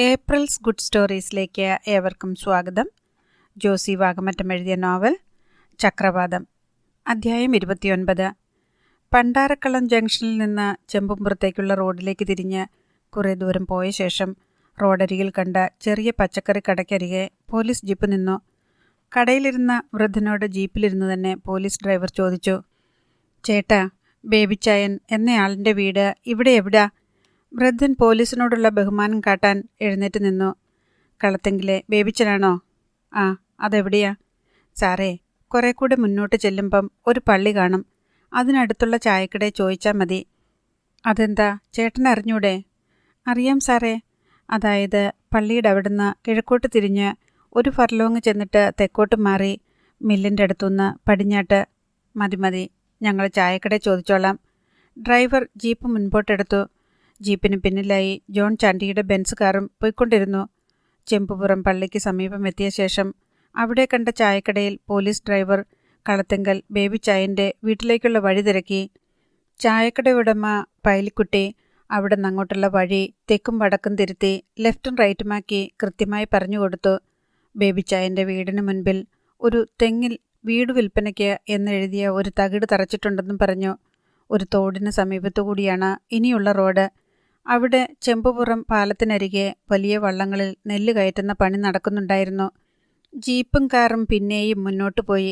April's good സ്റ്റോറീസിലേക്ക് ഏവർക്കും സ്വാഗതം. ജോസി വാഗമറ്റം എഴുതിയ നോവൽ ചക്രവാതം, അധ്യായം 29. പണ്ടാരക്കളം ജംഗ്ഷനിൽ നിന്ന് ചെമ്പുംപുറത്തേക്കുള്ള റോഡിലേക്ക് തിരിഞ്ഞ് കുറേ ദൂരം പോയ ശേഷം റോഡരികിൽ കണ്ട ചെറിയ പച്ചക്കറി കടയ്ക്കരികെ പോലീസ് ജീപ്പ് നിന്നു. കടയിലിരുന്ന വൃദ്ധനോട് ജീപ്പിലിരുന്ന് തന്നെ പോലീസ് ഡ്രൈവർ ചോദിച്ചു, ചേട്ടാ, ബേബിച്ചായൻ എന്നയാളിൻ്റെ വീട് ഇവിടെ എവിടാ? വൃദ്ധൻ പോലീസിനോടുള്ള ബഹുമാനം കാട്ടാൻ എഴുന്നേറ്റ് നിന്നു. കളത്തെങ്കിലെ ബേബിച്ചനാണോ? ആ, അതെവിടെയാ? സാറേ, കുറേ കൂടെ മുന്നോട്ട് ചെല്ലുമ്പം ഒരു പള്ളി കാണും. അതിനടുത്തുള്ള ചായക്കടയിൽ ചോദിച്ചാൽ മതി. അതെന്താ, ചേട്ടൻ അറിഞ്ഞൂടെ? അറിയാം സാറേ. അതായത് പള്ളിയുടെ അവിടുന്ന് കിഴക്കോട്ട് തിരിഞ്ഞ് ഒരു ഫർലോങ് ചെന്നിട്ട് തെക്കോട്ട് മാറി മില്ലിൻ്റെ അടുത്തുനിന്ന് പടിഞ്ഞാട്ട്. മതി, ഞങ്ങൾ ചായക്കടയിൽ ചോദിച്ചോളാം. Driver jeep മുൻപോട്ടെടുത്തു. ജീപ്പിന് പിന്നിലായി ജോൺ ചാണ്ടിയുടെ ബെൻസ് കാറും പോയിക്കൊണ്ടിരുന്നു. ചെമ്പുപുറം പള്ളിക്ക് സമീപം എത്തിയ ശേഷം അവിടെ കണ്ട ചായക്കടയിൽ പോലീസ് ഡ്രൈവർ കളത്തെങ്കൽ ബേബിച്ചായൻ്റെ വീട്ടിലേക്കുള്ള വഴി തിരക്കി. ചായക്കട ഉടമ പൈലിക്കുട്ടി അവിടെ നിന്നങ്ങോട്ടുള്ള വഴി തെക്കും വടക്കും തിരുത്തി ലെഫ്റ്റും റൈറ്റുമാക്കി കൃത്യമായി പറഞ്ഞു കൊടുത്തു. ബേബിച്ചായൻ്റെ വീടിന് മുൻപിൽ ഒരു തെങ്ങിൽ വീട് വിൽപ്പനയ്ക്ക് എന്നെഴുതിയ ഒരു തകിട് തറച്ചിട്ടുണ്ടെന്നും പറഞ്ഞു. ഒരു തോടിന് സമീപത്തു കൂടിയാണ് ഇനിയുള്ള റോഡ്. അവിടെ ചെമ്പുപുറം പാലത്തിനരികെ വലിയ വള്ളങ്ങളിൽ നെല്ല് കയറ്റുന്ന പണി നടക്കുന്നുണ്ടായിരുന്നു. ജീപ്പും കാറും പിന്നെയും മുന്നോട്ട് പോയി.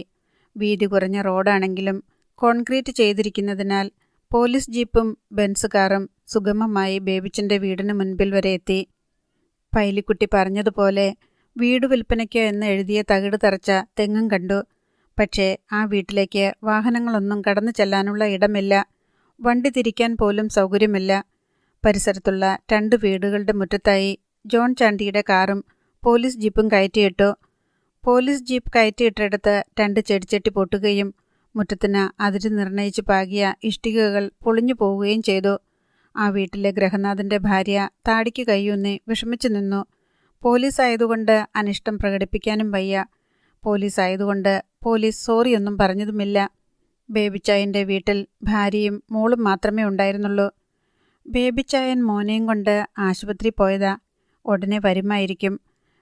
വീതി കുറഞ്ഞ റോഡാണെങ്കിലും കോൺക്രീറ്റ് ചെയ്തിരിക്കുന്നതിനാൽ പോലീസ് ജീപ്പും ബെൻസ് കാറും സുഗമമായി ബേബിച്ചൻ്റെ വീടിന് മുൻപിൽ വരെ എത്തി. പൈലിക്കുട്ടി പറഞ്ഞതുപോലെ വീട് വിൽപ്പനയ്ക്ക് എന്ന് എഴുതിയ തകിട് തറച്ച തെങ്ങും കണ്ടു. പക്ഷേ ആ വീട്ടിലേക്ക് വാഹനങ്ങളൊന്നും കടന്നു ചെല്ലാനുള്ള ഇടമില്ല. വണ്ടി തിരിക്കാൻ പോലും സൗകര്യമില്ല. പരിസരത്തുള്ള 2 വീടുകളുടെ മുറ്റത്തായി ജോൺ ചാണ്ടിയുടെ കാറും പോലീസ് ജീപ്പും കയറ്റിയിട്ടു. പോലീസ് ജീപ്പ് കയറ്റിയിട്ടിടത്ത് 2 ചെടിച്ചട്ടി പൊട്ടുകയും മുറ്റത്തിന് അതിര് നിർണയിച്ച് പാകിയ ഇഷ്ടികകൾ പൊളിഞ്ഞു പോവുകയും ചെയ്തു. ആ വീട്ടിലെ ഗ്രഹനാഥൻ്റെ ഭാര്യ താടിക്ക് കൈയൂന്നി വിഷമിച്ചു നിന്നു. പോലീസായതുകൊണ്ട് അനിഷ്ടം പ്രകടിപ്പിക്കാനും വയ്യ. പോലീസായതുകൊണ്ട് പോലീസ് സോറിയൊന്നും പറഞ്ഞതുമില്ല. ബേബിച്ചായൻ്റെ വീട്ടിൽ ഭാര്യയും മോളും മാത്രമേ ഉണ്ടായിരുന്നുള്ളൂ. ബേബിച്ചായൻ മോനെയും കൊണ്ട് ആശുപത്രി പോയതാ. ഉടനെ വരുമായിരിക്കും.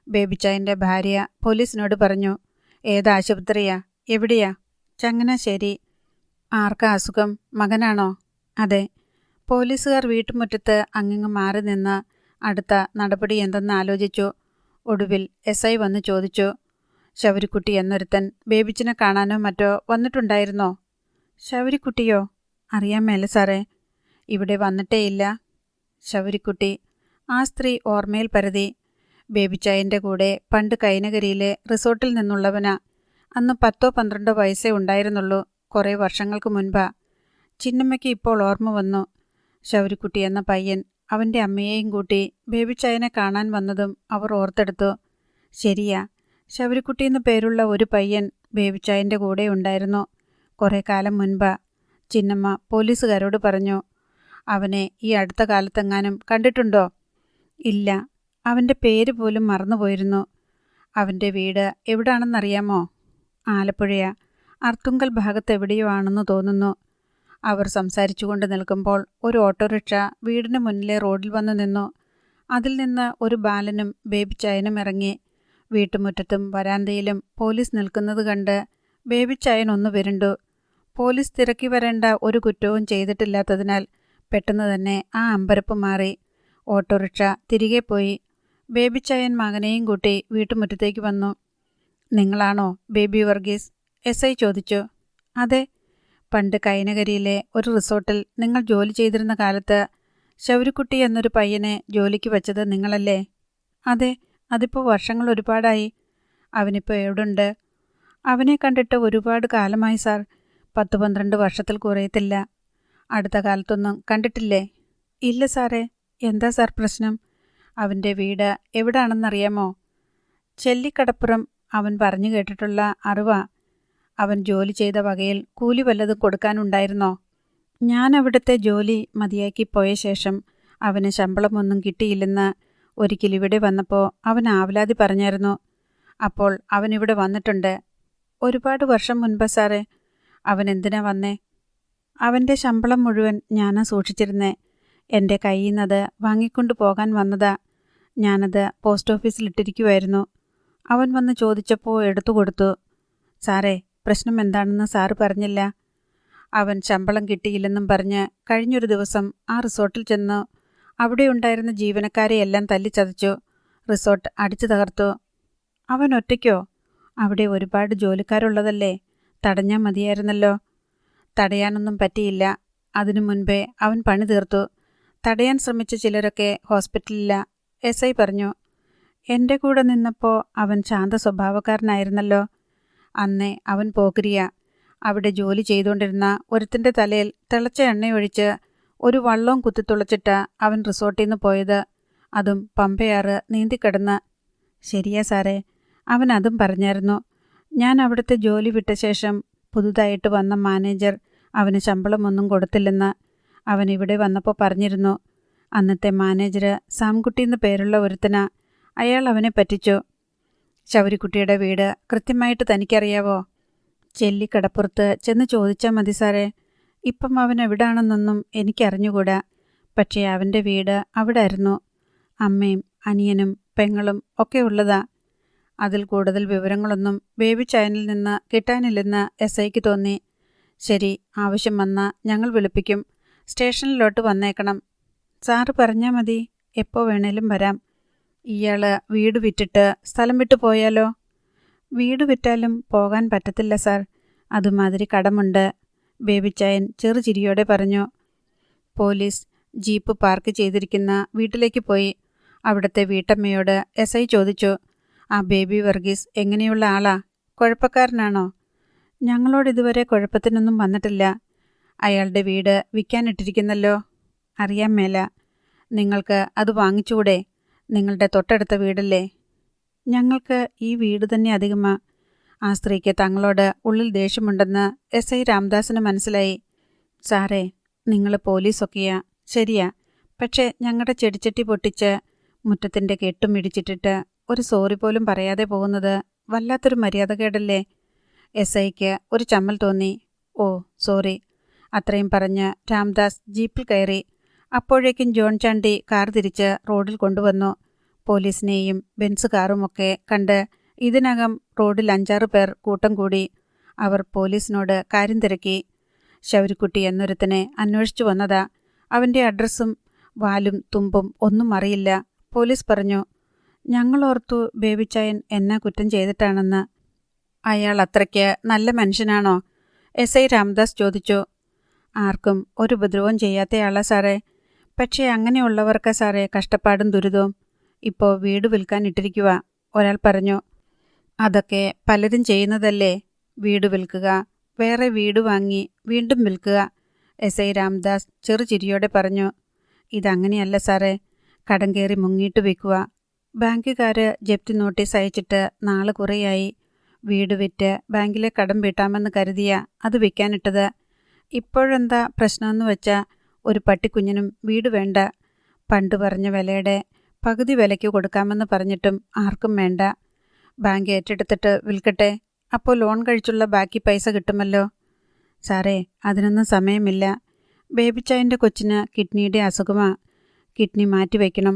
ബേബിച്ചായൻ്റെ ഭാര്യ പോലീസിനോട് പറഞ്ഞു. ഏതാശുപത്രിയാ? എവിടെയാ? ചങ്ങനാശ്ശേരി. ആർക്കാ അസുഖം? മകനാണോ? അതെ. പോലീസുകാർ വീട്ടുമുറ്റത്ത് അങ്ങിങ്ങ് മാറി നിന്ന് അടുത്ത നടപടി എന്തെന്ന് ആലോചിച്ചു. ഒടുവിൽ SI വന്ന് ചോദിച്ചു, ശൗരിക്കുട്ടി എന്നൊരുത്തൻ ബേബിച്ചിനെ കാണാനോ മറ്റോ വന്നിട്ടുണ്ടായിരുന്നോ? ശൗരിക്കുട്ടിയോ? അറിയാൻ മേല സാറേ. ഇവിടെ വന്നിട്ടേയില്ല. ശൗരിക്കുട്ടി. ആ സ്ത്രീ ഓർമ്മയിൽ പരതി. ബേബിച്ചായൻ്റെ കൂടെ പണ്ട് കൈനകരിയിലെ റിസോർട്ടിൽ നിന്നുള്ളവനാ. അന്ന് 10-12 വയസ്സേ ഉണ്ടായിരുന്നുള്ളൂ. കുറേ വർഷങ്ങൾക്ക് മുൻപാ. ചിന്നമ്മയ്ക്ക് ഇപ്പോൾ ഓർമ്മ വന്നു. ശൗരിക്കുട്ടി എന്ന പയ്യൻ അവൻ്റെ അമ്മയെയും കൂട്ടി ബേബിച്ചായനെ കാണാൻ വന്നതും അവർ ഓർത്തെടുത്തു. ശരിയാ, ശൗരിക്കുട്ടി എന്ന് പേരുള്ള ഒരു പയ്യൻ ബേബിച്ചായൻ്റെ കൂടെ ഉണ്ടായിരുന്നു. കുറേ കാലം മുൻപാ. ചിന്നമ്മ പോലീസുകാരോട് പറഞ്ഞു. അവനെ ഈ അടുത്ത കാലത്തെങ്ങാനും കണ്ടിട്ടുണ്ടോ? ഇല്ല, അവൻ്റെ പേര് പോലും മറന്നുപോയിരുന്നു. അവൻ്റെ വീട് എവിടാണെന്നറിയാമോ? ആലപ്പുഴയാ. അർത്തുങ്കൽ ഭാഗത്ത് എവിടെയോ ആണെന്ന് തോന്നുന്നു. അവർ സംസാരിച്ചു കൊണ്ട് നിൽക്കുമ്പോൾ ഒരു ഓട്ടോറിക്ഷ വീടിന് മുന്നിലെ റോഡിൽ വന്നു നിന്നു. അതിൽ നിന്ന് ഒരു ബാലനും ബേബിച്ചായനും ഇറങ്ങി. വീട്ടുമുറ്റത്തും വരാന്തയിലും പോലീസ് നിൽക്കുന്നത് കണ്ട് ബേബിച്ചായൻ ഒന്ന് വിരണ്ടു. പോലീസ് തിരക്കി വരേണ്ട ഒരു കുറ്റവും ചെയ്തിട്ടില്ലാത്തതിനാൽ പെട്ടെന്ന് തന്നെ ആ അമ്പരപ്പ് മാറി. ഓട്ടോറിക്ഷ തിരികെ പോയി. ബേബിച്ചായൻ മകനെയും കൂട്ടി വീട്ടുമുറ്റത്തേക്ക് വന്നു. നിങ്ങളാണോ ബേബി വർഗീസ്? SI ചോദിച്ചു. അതെ. പണ്ട് കൈനകരിയിലെ ഒരു റിസോർട്ടിൽ നിങ്ങൾ ജോലി ചെയ്തിരുന്ന കാലത്ത് ശൗരിക്കുട്ടി എന്നൊരു പയ്യനെ ജോലിക്ക് വച്ചത് നിങ്ങളല്ലേ? അതെ. അതിപ്പോൾ വർഷങ്ങൾ ഒരുപാടായി. അവനിപ്പോൾ എവിടുണ്ട്? അവനെ കണ്ടിട്ട് ഒരുപാട് കാലമായി സാർ. 10-12 വർഷത്തിൽ കുറയത്തില്ല. അടുത്ത കാലത്തൊന്നും കണ്ടിട്ടില്ലേ? ഇല്ല സാറേ. എന്താ സാർ പ്രശ്നം? അവൻ്റെ വീട് എവിടാണെന്നറിയാമോ? ചെല്ലിക്കടപ്പുറം. അവൻ പറഞ്ഞു കേട്ടിട്ടുള്ള അറിവാ. അവൻ ജോലി ചെയ്ത വകയിൽ കൂലി വല്ലതും കൊടുക്കാനുണ്ടായിരുന്നോ? ഞാൻ അവിടുത്തെ ജോലി മതിയാക്കി പോയ ശേഷം അവന് ശമ്പളമൊന്നും കിട്ടിയില്ലെന്ന് ഒരിക്കലിവിടെ വന്നപ്പോൾ അവൻ ആവലാതി പറഞ്ഞായിരുന്നു. അപ്പോൾ അവനിവിടെ വന്നിട്ടുണ്ട്. ഒരുപാട് വർഷം മുൻപ് സാറേ. അവൻ എന്തിനാ വന്നേ? അവൻ്റെ ശമ്പളം മുഴുവൻ ഞാനാ സൂക്ഷിച്ചിരുന്നേ. എൻ്റെ കയ്യിൽ നിന്നത് വാങ്ങിക്കൊണ്ടു പോകാൻ വന്നതാ. ഞാനത് പോസ്റ്റ് ഓഫീസിലിട്ടിരിക്കുമായിരുന്നു. അവൻ വന്ന് ചോദിച്ചപ്പോൾ എടുത്തു കൊടുത്തു. സാറേ, പ്രശ്നം എന്താണെന്ന് സാറ് പറഞ്ഞില്ല. അവൻ ശമ്പളം കിട്ടിയില്ലെന്നും പറഞ്ഞ് കഴിഞ്ഞൊരു ദിവസം ആ റിസോർട്ടിൽ ചെന്നു. അവിടെയുണ്ടായിരുന്ന ജീവനക്കാരെയെല്ലാം തല്ലിച്ചതച്ചു. റിസോർട്ട് അടിച്ചു തകർത്തു. അവൻ ഒറ്റയ്ക്കോ? അവിടെ ഒരുപാട് ജോലിക്കാരുള്ളതല്ലേ, തടഞ്ഞാൽ മതിയായിരുന്നല്ലോ. തടയാനൊന്നും പറ്റിയില്ല. അതിനു മുൻപേ അവൻ പണി തീർത്തു. തടയാൻ ശ്രമിച്ച ചിലരൊക്കെ ഹോസ്പിറ്റലില്ല. SI പറഞ്ഞു. എൻ്റെ കൂടെ നിന്നപ്പോൾ അവൻ ശാന്ത സ്വഭാവക്കാരനായിരുന്നല്ലോ. അന്നേ അവൻ പോക്കരിയ. അവിടെ ജോലി ചെയ്തുകൊണ്ടിരുന്ന ഒരുത്തിൻ്റെ തലയിൽ തിളച്ച എണ്ണയൊഴിച്ച് ഒരു വള്ളവും കുത്തിത്തുളച്ചിട്ട് അവൻ റിസോർട്ടിൽ നിന്ന് പോയത്. അതും പമ്പയാറ് നീന്തിക്കിടന്ന്. ശരിയാ സാറേ, അവൻ അതും പറഞ്ഞായിരുന്നു. ഞാൻ അവിടുത്തെ ജോലി വിട്ട ശേഷം പുതുതായിട്ട് വന്ന മാനേജർ അവന് ശമ്പളമൊന്നും കൊടുത്തില്ലെന്ന് അവൻ ഇവിടെ വന്നപ്പോൾ പറഞ്ഞിരുന്നു. അന്നത്തെ മാനേജർ സാംകുട്ടിയെന്ന് പേരുള്ള ഒരുത്തനാ. അയാൾ അവനെ പറ്റിച്ചു. ശൗരിക്കുട്ടിയുടെ വീട് കൃത്യമായിട്ട് തനിക്കറിയാവോ? ചെല്ലിക്കടപ്പുറത്ത് ചെന്ന് ചോദിച്ചാൽ മതി സാറേ. ഇപ്പം അവൻ എവിടാണെന്നൊന്നും എനിക്കറിഞ്ഞുകൂടാ. പക്ഷേ അവൻ്റെ വീട് അവിടെ ആയിരുന്നു. അമ്മയും അനിയനും പെങ്ങളും ഒക്കെ ഉള്ളതാ. അതിൽ കൂടുതൽ വിവരങ്ങളൊന്നും ബേബി ചായനിൽ നിന്ന് കിട്ടാനില്ലെന്ന് SIക്ക് തോന്നി. ശരി, ആവശ്യം വന്നാൽ ഞങ്ങൾ വിളിപ്പിക്കും. സ്റ്റേഷനിലോട്ട് വന്നേക്കണം. സാറ് പറഞ്ഞാൽ മതി, എപ്പോൾ വേണേലും വരാം. ഇയാൾ വീട് വിറ്റിട്ട് സ്ഥലം വിട്ടു പോയാലോ? വീട് വിറ്റാലും പോകാൻ പറ്റത്തില്ല സാർ, അതുമാതിരി കടമുണ്ട്. ബേബിച്ചായൻ ചെറുചിരിയോടെ പറഞ്ഞു. പോലീസ് ജീപ്പ് പാർക്ക് ചെയ്തിരിക്കുന്ന വീട്ടിലേക്ക് പോയി. അവിടുത്തെ വീട്ടമ്മയോട് SI ചോദിച്ചു, ആ ബേബി വർഗീസ് എങ്ങനെയുള്ള ആളാ? കുഴപ്പക്കാരനാണോ? ഞങ്ങളോടിതുവരെ കുഴപ്പത്തിനൊന്നും വന്നിട്ടില്ല. അയാളുടെ വീട് വിൽക്കാനിട്ടിരിക്കുന്നല്ലോ. അറിയാൻ മേല. നിങ്ങൾക്ക് അത് വാങ്ങിച്ചുകൂടെ? നിങ്ങളുടെ തൊട്ടടുത്ത വീടല്ലേ. ഞങ്ങൾക്ക് ഈ വീട് തന്നെ അധികമാ. ആ സ്ത്രീക്ക് തങ്ങളോട് ഉള്ളിൽ ദേഷ്യമുണ്ടെന്ന് SI രാംദാസിന് മനസ്സിലായി. സാറേ, നിങ്ങൾ പോലീസൊക്കെയാ, ശരിയാ. പക്ഷേ ഞങ്ങളുടെ ചെടിച്ചട്ടി പൊട്ടിച്ച് മുറ്റത്തിൻ്റെ കെട്ടും ഇടിച്ചിട്ടിട്ട് ഒരു സോറി പോലും പറയാതെ പോകുന്നത് വല്ലാത്തൊരു മര്യാദകേടല്ലേ? SIക്ക് ഒരു ചമ്മൽ തോന്നി. ഓ സോറി. അത്രയും പറഞ്ഞ് രാംദാസ് ജീപ്പിൽ കയറി. അപ്പോഴേക്കും ജോൺ ചാണ്ടി കാർ തിരിച്ച് റോഡിൽ കൊണ്ടുവന്നു. പോലീസിനെയും ബെൻസ് കാറുമൊക്കെ കണ്ട് ഇതിനകം റോഡിൽ 5-6 പേർ കൂട്ടം കൂടി. അവർ പോലീസിനോട് കാര്യം തിരക്കി. ശൗരിക്കുട്ടി എന്നൊരുത്തനെ അന്വേഷിച്ചു വന്നതാ. അവൻ്റെ അഡ്രസ്സും വാലും തുമ്പും ഒന്നും അറിയില്ല. പോലീസ് പറഞ്ഞു. ഞങ്ങളോർത്തു ബേബിച്ചായൻ എന്നാ കുറ്റം ചെയ്തിട്ടാണെന്ന്. അയാൾ അത്രയ്ക്ക് നല്ല മനുഷ്യനാണോ? SI രാംദാസ് ചോദിച്ചു. ആർക്കും ഒരു ഉപദ്രവവും ചെയ്യാത്തയാളാ സാറേ. പക്ഷേ അങ്ങനെയുള്ളവർക്ക് സാറേ കഷ്ടപ്പാടും ദുരിതവും. ഇപ്പോൾ വീട് വിൽക്കാൻ ഇട്ടിരിക്കുക, ഒരാൾ പറഞ്ഞു. അതൊക്കെ പലരും ചെയ്യുന്നതല്ലേ. വീട് വിൽക്കുക, വേറെ വീട് വാങ്ങി വീണ്ടും വിൽക്കുക. SI രാംദാസ് ചെറുചിരിയോടെ പറഞ്ഞു. ഇതങ്ങനെയല്ല സാറേ. കടം കയറി മുങ്ങിയിട്ട് വിൽക്കുക. ബാങ്കുകാർ ജപ്തി നോട്ടീസ് അയച്ചിട്ട് നാളെ കുറേയായി. വീട് വിറ്റ് ബാങ്കിലെ കടം വീട്ടാമെന്ന് കരുതിയ അത് വിൽക്കാനിട്ടത്. ഇപ്പോഴെന്താ പ്രശ്നമെന്ന് വെച്ചാൽ ഒരു പട്ടിക്കുഞ്ഞിനും വീട് വേണ്ട. പണ്ട് പറഞ്ഞ വിലയുടെ പകുതി വിലയ്ക്ക് കൊടുക്കാമെന്ന് പറഞ്ഞിട്ടും ആർക്കും വേണ്ട. ബാങ്ക് ഏറ്റെടുത്തിട്ട് വിൽക്കട്ടെ, അപ്പോൾ ലോൺ കഴിച്ചുള്ള ബാക്കി പൈസ കിട്ടുമല്ലോ. സാറേ, അതിനൊന്നും സമയമില്ല. ബേബിച്ചായൻ്റെ കൊച്ചിന് കിഡ്നിയുടെ അസുഖമാ. കിഡ്നി മാറ്റിവെക്കണം.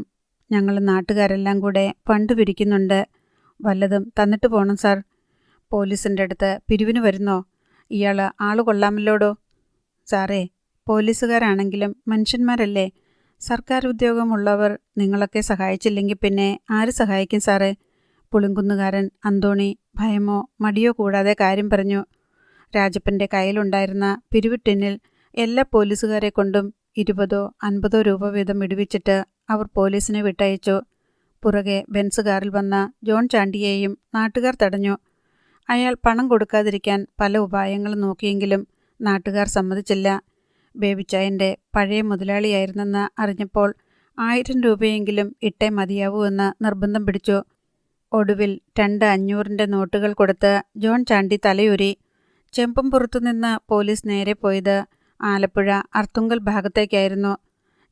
ഞങ്ങൾ നാട്ടുകാരെല്ലാം കൂടെ ഫണ്ട് പിരിക്കുന്നുണ്ട്. വല്ലതും തന്നിട്ട് പോകണം സാർ. പോലീസിൻ്റെ അടുത്ത് പിരിവിന് വരുന്നോ? ഇയാൾ ആള് കൊള്ളാമല്ലോടോ. സാറേ, പോലീസുകാരാണെങ്കിലും മനുഷ്യന്മാരല്ലേ. സർക്കാർ ഉദ്യോഗമുള്ളവർ നിങ്ങളൊക്കെ സഹായിച്ചില്ലെങ്കിൽ പിന്നെ ആര് സഹായിക്കും സാറേ? പുളിങ്കുന്നുകാരൻ അന്തോണി ഭയമോ മടിയോ കൂടാതെ കാര്യം പറഞ്ഞു. രാജപ്പൻ്റെ കയ്യിലുണ്ടായിരുന്ന പിരിവിട്ടിന്നിൽ എല്ലാ പോലീസുകാരെ കൊണ്ടും 20-50 രൂപ വീതം ഇടിവിച്ചിട്ട് അവർ പോലീസിനെ വിട്ടയച്ചു. പുറകെ ബെൻസ് കാറിൽ വന്ന ജോൺ ചാണ്ടിയെയും നാട്ടുകാർ തടഞ്ഞു. അയാൾ പണം കൊടുക്കാതിരിക്കാൻ പല ഉപായങ്ങളും നോക്കിയെങ്കിലും നാട്ടുകാർ സമ്മതിച്ചില്ല. ബേബിച്ചായൻ്റെ പഴയ മുതലാളിയായിരുന്നെന്ന് അറിഞ്ഞപ്പോൾ 1000 രൂപയെങ്കിലും ഇട്ടേ മതിയാവൂ എന്ന് നിർബന്ധം പിടിച്ചു. ഒടുവിൽ 2 500-ൻ്റെ നോട്ടുകൾ കൊടുത്ത് ജോൺ ചാണ്ടി തലയുരി. ചെമ്പും പുറത്തുനിന്ന് പോലീസ് നേരെ പോയത് ആലപ്പുഴ അർത്തുങ്കൽ ഭാഗത്തേക്കായിരുന്നു.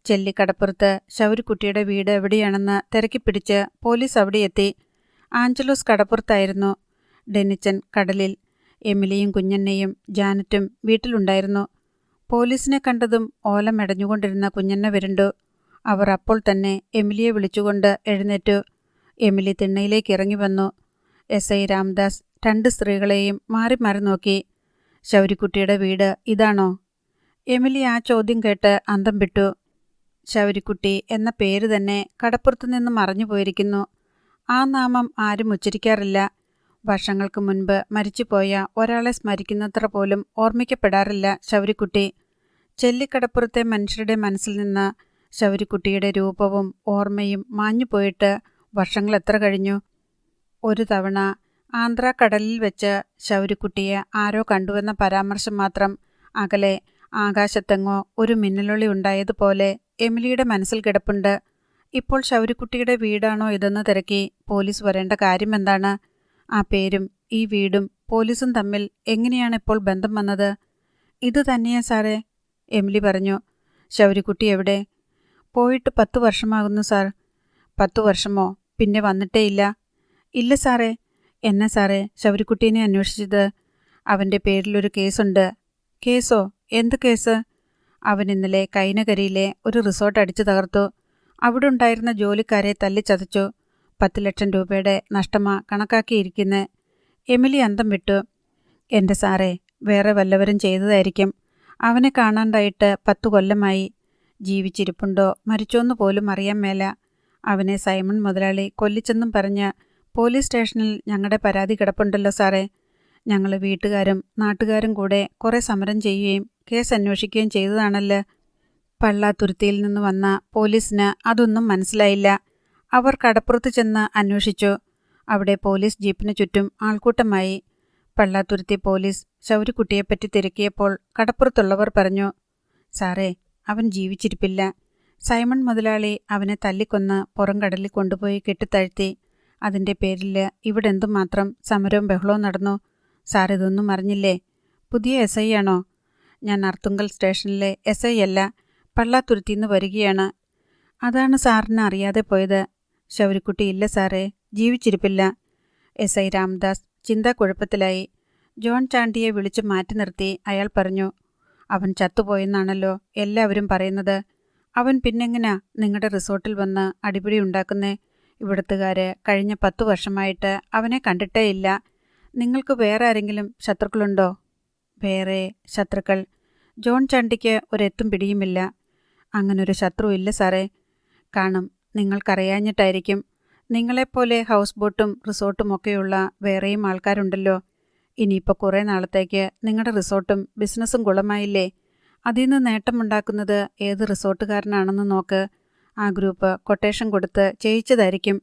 ചെല്ലിക്കടപ്പുറത്ത് ശൗരിക്കുട്ടിയുടെ വീട് എവിടെയാണെന്ന് തിരക്കിപ്പിടിച്ച് പോലീസ് അവിടെ എത്തി. ആഞ്ചലോസ് കടപ്പുറത്തായിരുന്നു. ഡെന്നിച്ചൻ കടലിൽ. എമിലിയും കുഞ്ഞണ്ണയും ജാനറ്റും വീട്ടിലുണ്ടായിരുന്നു. പോലീസിനെ കണ്ടതും ഓല മെടഞ്ഞുകൊണ്ടിരുന്ന കുഞ്ഞണ്ണ വിരണ്ടു. അവർ അപ്പോൾ തന്നെ എമിലിയെ വിളിച്ചുകൊണ്ട് എഴുന്നേറ്റു. എമിലി തിണ്ണയിലേക്ക് ഇറങ്ങി വന്നു. SI രാംദാസ് 2 സ്ത്രീകളെയും മാറി മാറി നോക്കി. ശൗരിക്കുട്ടിയുടെ വീട് ഇതാണോ? എമിലി ആ ചോദ്യം കേട്ട് അന്തം വിട്ടു. ശൗരിക്കുട്ടി എന്ന പേര് തന്നെ കടപ്പുറത്തു നിന്ന് മറഞ്ഞു പോയിരിക്കുന്നു. ആ നാമം ആരും ഉച്ചരിക്കാറില്ല. വർഷങ്ങൾക്ക് മുൻപ് മരിച്ചുപോയ ഒരാളെ സ്മരിക്കുന്നത്ര പോലും ഓർമ്മിക്കപ്പെടാറില്ല ശൗരിക്കുട്ടി. ചെല്ലിക്കടപ്പുറത്തെ മനുഷ്യരുടെ മനസ്സിൽ നിന്ന് ശൗരിക്കുട്ടിയുടെ രൂപവും ഓർമ്മയും മാഞ്ഞുപോയിട്ട് വർഷങ്ങൾ എത്ര കഴിഞ്ഞു. ഒരു തവണ ആന്ധ്രാക്കടലിൽ വെച്ച് ശൗരിക്കുട്ടിയെ ആരോ കണ്ടുവെന്ന പരാമർശം മാത്രം അകലെ ആകാശത്തെങ്ങോ ഒരു മിന്നലൊളി ഉണ്ടായതുപോലെ എമിലിയുടെ മനസ്സിൽ കിടപ്പുണ്ട്. ഇപ്പോൾ ശൗരിക്കുട്ടിയുടെ വീടാണോ ഇതെന്ന് തിരക്കി പോലീസ് വരേണ്ട കാര്യമെന്താണ്? ആ പേരും ഈ വീടും പോലീസും തമ്മിൽ എങ്ങനെയാണ് ഇപ്പോൾ ബന്ധം വന്നത്? ഇത് തന്നെയാ സാറേ, എമിലി പറഞ്ഞു. ശൗരിക്കുട്ടി എവിടെ? പോയിട്ട് 10 വർഷമാകുന്നു സാർ. 10 വർഷമോ? പിന്നെ വന്നിട്ടേയില്ല? ഇല്ല സാറേ. എന്നാ സാറേ ശൗരിക്കുട്ടീനെ അന്വേഷിച്ചത്? അവൻ്റെ പേരിലൊരു കേസുണ്ട്. കേസോ? എന്ത് കേസ്? അവൻ ഇന്നലെ കൈനകരിയിലെ ഒരു റിസോർട്ട് അടിച്ചു തകർത്തു. അവിടെ ഉണ്ടായിരുന്ന ജോലിക്കാരെ തല്ലിച്ചതച്ചു. 10 ലക്ഷം രൂപയുടെ നഷ്ടമാ കണക്കാക്കിയിരിക്കുന്നെ. എമിലി അന്തം വിട്ടു. എൻ്റെ സാറേ, വേറെ വല്ലവരും ചെയ്തതായിരിക്കും. അവനെ കാണാണ്ടായിട്ട് 10 കൊല്ലമായി. ജീവിച്ചിരിപ്പുണ്ടോ മരിച്ചോന്ന് പോലും അറിയാൻ മേല. അവനെ സൈമൺ മുതലാളി കൊല്ലിച്ചെന്നും പറഞ്ഞ് പോലീസ് സ്റ്റേഷനിൽ ഞങ്ങളുടെ പരാതി കിടപ്പുണ്ടല്ലോ സാറേ. ഞങ്ങൾ വീട്ടുകാരും നാട്ടുകാരും കൂടെ കുറേ സമരം ചെയ്യുകയും കേസ് അന്വേഷിക്കുകയും ചെയ്തതാണല്ലോ. പള്ളാത്തുരുത്തിയിൽ നിന്ന് വന്ന പോലീസിന് അതൊന്നും മനസ്സിലായില്ല. അവർ കടപ്പുറത്ത് ചെന്ന് അന്വേഷിച്ചു. അവിടെ പോലീസ് ജീപ്പിന് ചുറ്റും ആൾക്കൂട്ടമായി. പള്ളാത്തുരുത്തി പോലീസ് ശൗരിക്കുട്ടിയെപ്പറ്റി തിരക്കിയപ്പോൾ കടപ്പുറത്തുള്ളവർ പറഞ്ഞു, സാറേ, അവൻ ജീവിച്ചിരിപ്പില്ല. സൈമൺ മുതലാളി അവനെ തല്ലിക്കൊന്ന് പുറംകടലിൽ കൊണ്ടുപോയി കെട്ടിത്താഴ്ത്തി. അതിൻ്റെ പേരിൽ ഇവിടെ എന്തുമാത്രം സമരവും ബഹളവും നടന്നു. സാർ ഇതൊന്നും അറിഞ്ഞില്ലേ? പുതിയ SI ആണോ? ഞാൻ അർത്തുങ്കൽ സ്റ്റേഷനിലെ SI അല്ല, പള്ളാത്തുരുത്തിന്ന് വരികയാണ്. അതാണ് സാറിന് അറിയാതെ പോയത്. ശൗരിക്കുട്ടി ഇല്ല സാറേ, ജീവിച്ചിരിപ്പില്ല. SI രാംദാസ് ചിന്താക്കുഴപ്പത്തിലായി. ജോൺ ചാണ്ടിയെ വിളിച്ചു മാറ്റി നിർത്തി അയാൾ പറഞ്ഞു, അവൻ ചത്തുപോയെന്നാണല്ലോ എല്ലാവരും പറയുന്നത്. അവൻ പിന്നെങ്ങനാ നിങ്ങളുടെ റിസോർട്ടിൽ വന്ന് അടിപിടി ഉണ്ടാക്കുന്നേ? ഇവിടുത്തുകാര് കഴിഞ്ഞ 10 വർഷമായിട്ട് അവനെ കണ്ടിട്ടേയില്ല. നിങ്ങൾക്ക് വേറെ ആരെങ്കിലും ശത്രുക്കളുണ്ടോ? വേറെ ശത്രുക്കൾ? ജോൺ ചാണ്ടിക്ക് ഒരെത്തും പിടിയുമില്ല. അങ്ങനൊരു ശത്രു ഇല്ല സാറേ. കാണും, നിങ്ങൾക്കറിയാഞ്ഞിട്ടായിരിക്കും. നിങ്ങളെപ്പോലെ ഹൗസ് ബോട്ടും റിസോർട്ടും ഒക്കെയുള്ള വേറെയും ആൾക്കാരുണ്ടല്ലോ. ഇനിയിപ്പോൾ കുറേ നാളത്തേക്ക് നിങ്ങളുടെ റിസോർട്ടും ബിസിനസ്സും കുളമായില്ലേ? അതിൽ നിന്ന് നേട്ടമുണ്ടാക്കുന്നത് ഏത് റിസോർട്ടുകാരനാണെന്ന് നോക്ക്. ആ ഗ്രൂപ്പ് കൊട്ടേഷൻ കൊടുത്ത് ചെയ്യിച്ചതായിരിക്കും.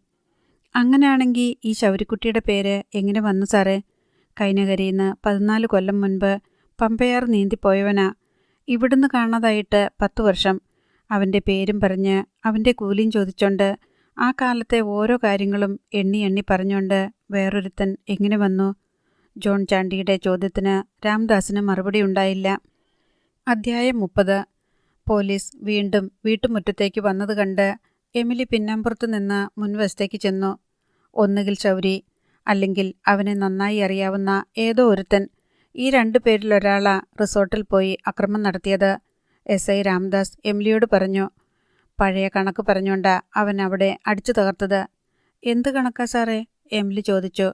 അങ്ങനെയാണെങ്കിൽ ഈ ശൗരിക്കുട്ടിയുടെ പേര് എങ്ങനെ വന്നു സാറേ? കൈനകരിന്ന് 14 കൊല്ലം മുൻപ് പമ്പയാർ നീന്തിപ്പോയവനാ. ഇവിടുന്ന് കാണാതായിട്ട് 10 വർഷം. അവൻ്റെ പേരും പറഞ്ഞ് അവൻ്റെ കൂലിയും ചോദിച്ചോണ്ട് ആ കാലത്തെ ഓരോ കാര്യങ്ങളും എണ്ണി എണ്ണി പറഞ്ഞുകൊണ്ട് വേറൊരുത്തൻ എങ്ങനെ വന്നു? ജോൺ ചാണ്ടിയുടെ ചോദ്യത്തിന് രാംദാസിന് മറുപടി ഉണ്ടായില്ല. അധ്യായം 30. പോലീസ് വീണ്ടും വീട്ടുമുറ്റത്തേക്ക് വന്നത് കണ്ട് എമിലി പിന്നാമ്പുറത്ത് നിന്ന് മുൻവശത്തേക്ക് ചെന്നു. ഒന്നുകിൽ ശൗരി, അല്ലെങ്കിൽ അവനെ നന്നായി അറിയാവുന്ന ഏതോ ഒരുത്തൻ. ഈ 2 പേരിലൊരാളാ റിസോർട്ടിൽ പോയി അക്രമം നടത്തിയത്. SI രാംദാസ് എമിലിയോട് പറഞ്ഞു. പഴയ കണക്ക് പറഞ്ഞുകൊണ്ടാ അവൻ അവിടെ അടിച്ചു തകർത്തത്. എന്ത് കണക്കാ സാറേ? എമിലി ചോദിച്ചു.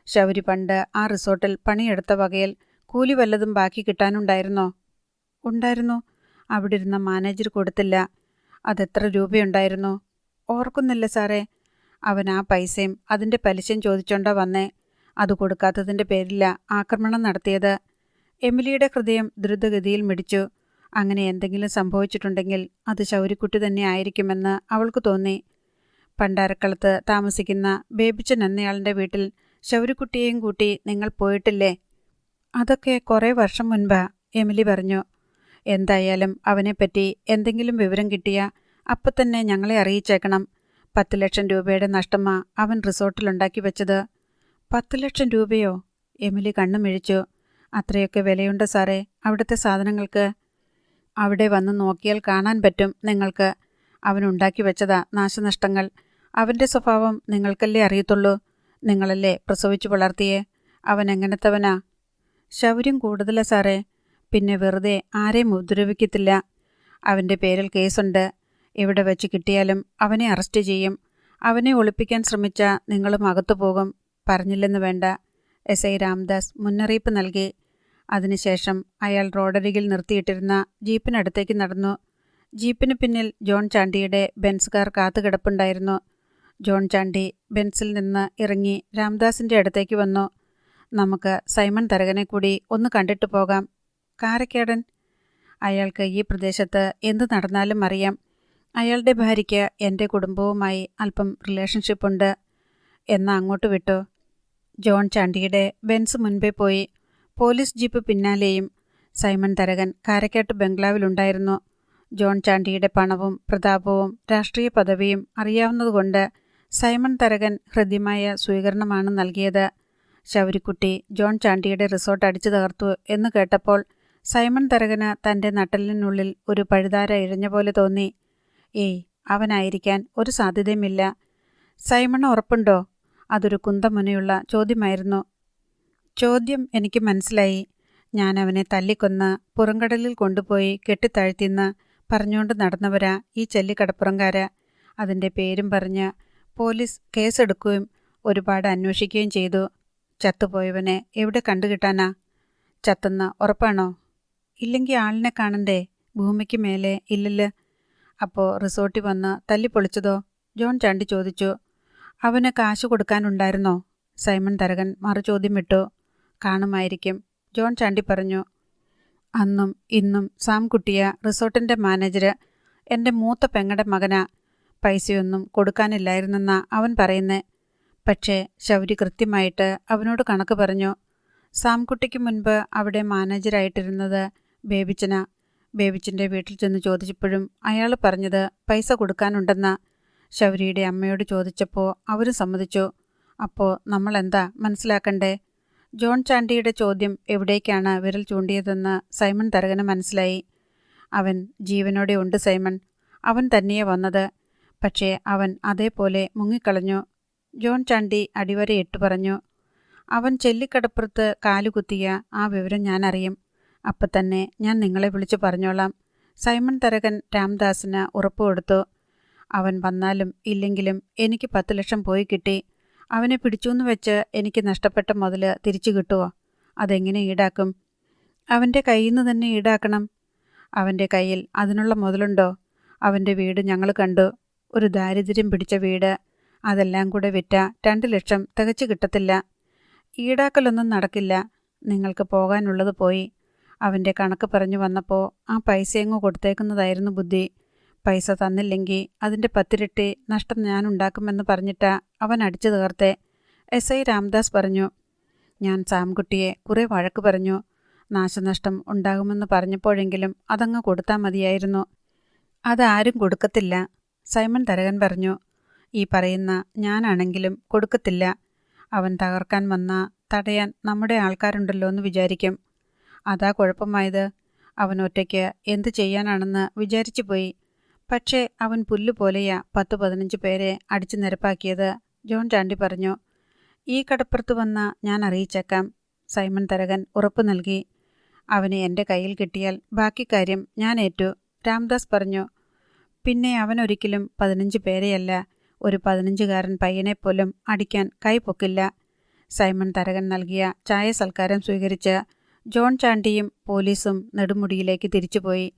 ശൗരി പണ്ട് ആ റിസോർട്ടിൽ പണിയെടുത്ത വകയിൽ കൂലി വല്ലതും ബാക്കി കിട്ടാനുണ്ടായിരുന്നോ? ഉണ്ടായിരുന്നു. അവിടെ ഇരുന്ന മാനേജർ കൊടുത്തില്ല. അതെത്ര രൂപയുണ്ടായിരുന്നു? ഓർക്കുന്നില്ല സാറേ. അവൻ ആ പൈസയും അതിൻ്റെ പലിശയും ചോദിച്ചോണ്ടാ വന്നേ. അത് കൊടുക്കാത്തതിൻ്റെ പേരില്ല ആക്രമണം നടത്തിയത്. എമിലിയുടെ ഹൃദയം ദ്രുതഗതിയിൽ മിടിച്ചു. അങ്ങനെ എന്തെങ്കിലും സംഭവിച്ചിട്ടുണ്ടെങ്കിൽ അത് ശൗരിക്കുട്ടി തന്നെ ആയിരിക്കുമെന്ന് അവൾക്ക് തോന്നി. പണ്ടാരക്കളത്ത് താമസിക്കുന്ന ബേബിച്ചൻ എന്നയാളുടെ വീട്ടിൽ ശൗരിക്കുട്ടിയെയും കൂട്ടി നിങ്ങൾ പോയിട്ടില്ലേ? അതൊക്കെ കുറേ വർഷം മുൻപാ, എമിലി പറഞ്ഞു. എന്തായാലും അവനെപ്പറ്റി എന്തെങ്കിലും വിവരം കിട്ടിയാ അപ്പം തന്നെ ഞങ്ങളെ അറിയിച്ചേക്കണം. 10 ലക്ഷം രൂപയുടെ നഷ്ടമാ അവൻ റിസോർട്ടിലുണ്ടാക്കി വെച്ചത്. 10 ലക്ഷം രൂപയോ? എമിലി കണ്ണുമിഴിച്ചു. അത്രയൊക്കെ വിലയുണ്ട് സാറേ അവിടുത്തെ സാധനങ്ങൾക്ക്. അവിടെ വന്ന് നോക്കിയാൽ കാണാൻ പറ്റും നിങ്ങൾക്ക്. അവനുണ്ടാക്കി വെച്ചതാ നാശനഷ്ടങ്ങൾ. അവൻ്റെ സ്വഭാവം നിങ്ങൾക്കല്ലേ അറിയത്തുള്ളൂ. നിങ്ങളല്ലേ പ്രസവിച്ചു വളർത്തിയേ. അവൻ എങ്ങനത്തവനാ? ശൗര്യം കൂടുതലാ സാറേ. പിന്നെ വെറുതെ ആരെയും ഉപദ്രവിക്കത്തില്ല. അവൻ്റെ പേരിൽ കേസുണ്ട്. എവിടെ വെച്ച് കിട്ടിയാലും അവനെ അറസ്റ്റ് ചെയ്യും. അവനെ ഒളിപ്പിക്കാൻ ശ്രമിച്ച നിങ്ങളും അകത്തു പോകും. പറഞ്ഞില്ലെന്ന് വേണ്ട. എസ് ഐ രാംദാസ് മുന്നറിയിപ്പ് നൽകി. അതിനുശേഷം അയാൾ റോഡരികിൽ നിർത്തിയിട്ടിരുന്ന ജീപ്പിനടുത്തേക്ക് നടന്നു. ജീപ്പിന് പിന്നിൽ ജോൺ ചാണ്ടിയുടെ ബെൻസ് കാർ കാത്തുകിടപ്പുണ്ടായിരുന്നു. ജോൺ ചാണ്ടി ബെൻസിൽ നിന്ന് ഇറങ്ങി രാംദാസിൻ്റെ അടുത്തേക്ക് വന്നു. നമുക്ക് സൈമൺ തരകനെ കൂടി ഒന്ന് കണ്ടിട്ട് പോകാം. കാരക്കേടൻ. അയാൾക്ക് ഈ പ്രദേശത്ത് എന്ത് നടന്നാലും അറിയാം. അയാളുടെ ഭാര്യയ്ക്ക് എൻ്റെ കുടുംബവുമായി അല്പം റിലേഷൻഷിപ്പുണ്ട്. എന്നാ അങ്ങോട്ട് വിട്ടു. ജോൺ ചാണ്ടിയുടെ ബെൻസ് മുൻപേ പോയി. പോലീസ് ജീപ്പ് പിന്നാലെയും. സൈമൺ തരകൻ കാരക്കാട്ട് ബംഗ്ലാവിലുണ്ടായിരുന്നു. ജോൺ ചാണ്ടിയുടെ പണവും പ്രതാപവും രാഷ്ട്രീയ പദവിയും അറിയാവുന്നതുകൊണ്ട് സൈമൺ തരകൻ ഹൃദ്യമായ സ്വീകരണമാണ് നൽകിയത്. ശൗരിക്കുട്ടി ജോൺ ചാണ്ടിയുടെ റിസോർട്ട് അടിച്ചു തകർത്തു എന്ന് കേട്ടപ്പോൾ സൈമൺ തരകന് തൻ്റെ നട്ടലിനുള്ളിൽ ഒരു പഴുതാര ഇഴഞ്ഞ പോലെ തോന്നി. ഏയ്, അവനായിരിക്കാൻ ഒരു സാധ്യതയുമില്ല. സൈമൺ ഉറപ്പുണ്ടോ? അതൊരു കുന്തമുനയുള്ള ചോദ്യമായിരുന്നു. ചോദ്യം എനിക്ക് മനസ്സിലായി. ഞാൻ അവനെ തല്ലിക്കൊന്ന് പുറംകടലിൽ കൊണ്ടുപോയി കെട്ടിത്താഴ്ത്തിന്ന് പറഞ്ഞുകൊണ്ട് നടന്നവരാ ഈ ചെല്ലിക്കടപ്പുറംകാര്. അതിൻ്റെ പേരും പറഞ്ഞ് പോലീസ് കേസെടുക്കുകയും ഒരുപാട് അന്വേഷിക്കുകയും ചെയ്തു. ചത്തുപോയവനെ എവിടെ കണ്ടുകിട്ടാനാ? ചത്തെന്ന് ഉറപ്പാണോ? ഇല്ലെങ്കിൽ ആളിനെ കാണണ്ടേ? ഭൂമിക്ക് മേലെ ഇല്ലല്ലോ. അപ്പോൾ റിസോർട്ടിൽ വന്ന് തല്ലിപ്പൊളിച്ചതോ? ജോൺ ചാണ്ടി ചോദിച്ചു. അവന് കാശ് കൊടുക്കാനുണ്ടായിരുന്നോ? സൈമൺ തരകൻ മറുചോദ്യം ഇട്ടു. കാണുമായിരിക്കും, ജോൺ ചാണ്ടി പറഞ്ഞു. അന്നും ഇന്നും സാംകുട്ടിയ റിസോർട്ടിൻ്റെ മാനേജർ എൻ്റെ മൂത്ത പെങ്ങടെ മകനാ. പൈസയൊന്നും കൊടുക്കാനില്ലായിരുന്നെന്നാ അവൻ പറയുന്നേ. പക്ഷേ ശൗരി കൃത്യമായിട്ട് അവനോട് കണക്ക് പറഞ്ഞു. സാംകുട്ടിക്ക് മുൻപ് അവിടെ മാനേജരായിട്ടിരുന്നത് ബേബിച്ചനാ. ബേബിച്ചൻ്റെ വീട്ടിൽ ചെന്ന് ചോദിച്ചപ്പോഴും അയാൾ പറഞ്ഞത് പൈസ കൊടുക്കാനുണ്ടെന്നാ. ശൗരിയുടെ അമ്മയോട് ചോദിച്ചപ്പോൾ അവരും സമ്മതിച്ചു. അപ്പോൾ നമ്മളെന്താ മനസ്സിലാക്കണ്ടേ? ജോൺ ചാണ്ടിയുടെ ചോദ്യം എവിടേക്കാണ് വിരൽ ചൂണ്ടിയതെന്ന് സൈമൺ തരകന് മനസ്സിലായി. അവൻ ജീവനോടെ ഉണ്ട് സൈമൺ. അവൻ തന്നെയേ വന്നത്. പക്ഷേ അവൻ അതേപോലെ മുങ്ങിക്കളഞ്ഞു. ജോൺ ചാണ്ടി അടിവരയിട്ട് പറഞ്ഞു. അവൻ ചെല്ലിക്കടപ്പുറത്ത് കാലുകുത്തിയ ആ വിവരം ഞാൻ അറിയും. അപ്പം തന്നെ ഞാൻ നിങ്ങളെ വിളിച്ചു പറഞ്ഞോളാം. സൈമൺ തരകൻ രാംദാസിന് ഉറപ്പ് കൊടുത്തു. അവൻ വന്നാലും ഇല്ലെങ്കിലും എനിക്ക് 10 ലക്ഷം പോയി കിട്ടി. അവനെ പിടിച്ചൂന്ന് വെച്ച് എനിക്ക് നഷ്ടപ്പെട്ട മുതൽ തിരിച്ചു കിട്ടുമോ? അതെങ്ങനെ ഈടാക്കും? അവൻ്റെ കയ്യിൽ നിന്ന് തന്നെ ഈടാക്കണം. അവൻ്റെ കയ്യിൽ അതിനുള്ള മുതലുണ്ടോ? അവൻ്റെ വീട് ഞങ്ങൾ കണ്ടു. ഒരു ദാരിദ്ര്യം പിടിച്ച വീട്. അതെല്ലാം കൂടെ വിറ്റ 2 ലക്ഷം തികച്ചു കിട്ടത്തില്ല. ഈടാക്കലൊന്നും നടക്കില്ല. നിങ്ങൾക്ക് പോകാനുള്ളത് പോയി. അവൻ്റെ കണക്ക് പറഞ്ഞു വന്നപ്പോൾ ആ പൈസയങ്ങ് കൊടുത്തേക്കുന്നതായിരുന്നു ബുദ്ധി. പൈസ തന്നില്ലെങ്കിൽ അതിൻ്റെ 10 ഇരട്ടി നഷ്ടം ഞാൻ ഉണ്ടാക്കുമെന്ന് പറഞ്ഞിട്ടാ അവൻ അടിച്ചു തീർത്തേ. എസ് ഐ രാംദാസ് പറഞ്ഞു. ഞാൻ സാംകുട്ടിയെ കുറേ വഴക്ക് പറഞ്ഞു. നാശനഷ്ടം ഉണ്ടാകുമെന്ന് പറഞ്ഞപ്പോഴെങ്കിലും അതങ്ങ് കൊടുത്താൽ മതിയായിരുന്നു. അതാരും കൊടുക്കത്തില്ല, സൈമൺ തരകൻ പറഞ്ഞു. ഈ പറയുന്ന ഞാനാണെങ്കിലും കൊടുക്കത്തില്ല. അവൻ തകർക്കാൻ വന്നാൽ തടയാൻ നമ്മുടെ ആൾക്കാരുണ്ടല്ലോ എന്ന് വിചാരിക്കും. അതാ കുഴപ്പമായത്. അവൻ ഒറ്റയ്ക്ക് എന്ത് ചെയ്യാനാണെന്ന് വിചാരിച്ചു പോയി. പക്ഷേ അവൻ പുല്ലുപോലെയാ 10-15 പേരെ അടിച്ചു നിരപ്പാക്കിയത്, ജോൺ ചാണ്ടി പറഞ്ഞു. ഈ കടപ്പുറത്ത് വന്ന ഞാൻ അറിയിച്ചേക്കാം, സൈമൺ തരകൻ ഉറപ്പു നൽകി. അവനെ എൻ്റെ കയ്യിൽ കിട്ടിയാൽ ബാക്കി കാര്യം ഞാൻ ഏറ്റു, രാംദാസ് പറഞ്ഞു. പിന്നെ അവനൊരിക്കലും 15 പേരെയല്ല, ഒരു 15കാരൻ പയ്യനെപ്പോലും അടിക്കാൻ കൈ പൊക്കില്ല. സൈമൺ തരകൻ നൽകിയ ചായ സൽക്കാരം സ്വീകരിച്ച് ജോൺ ചാണ്ടിയും പോലീസും നെടുമുടിയിലേക്ക് തിരിച്ചുപോയി.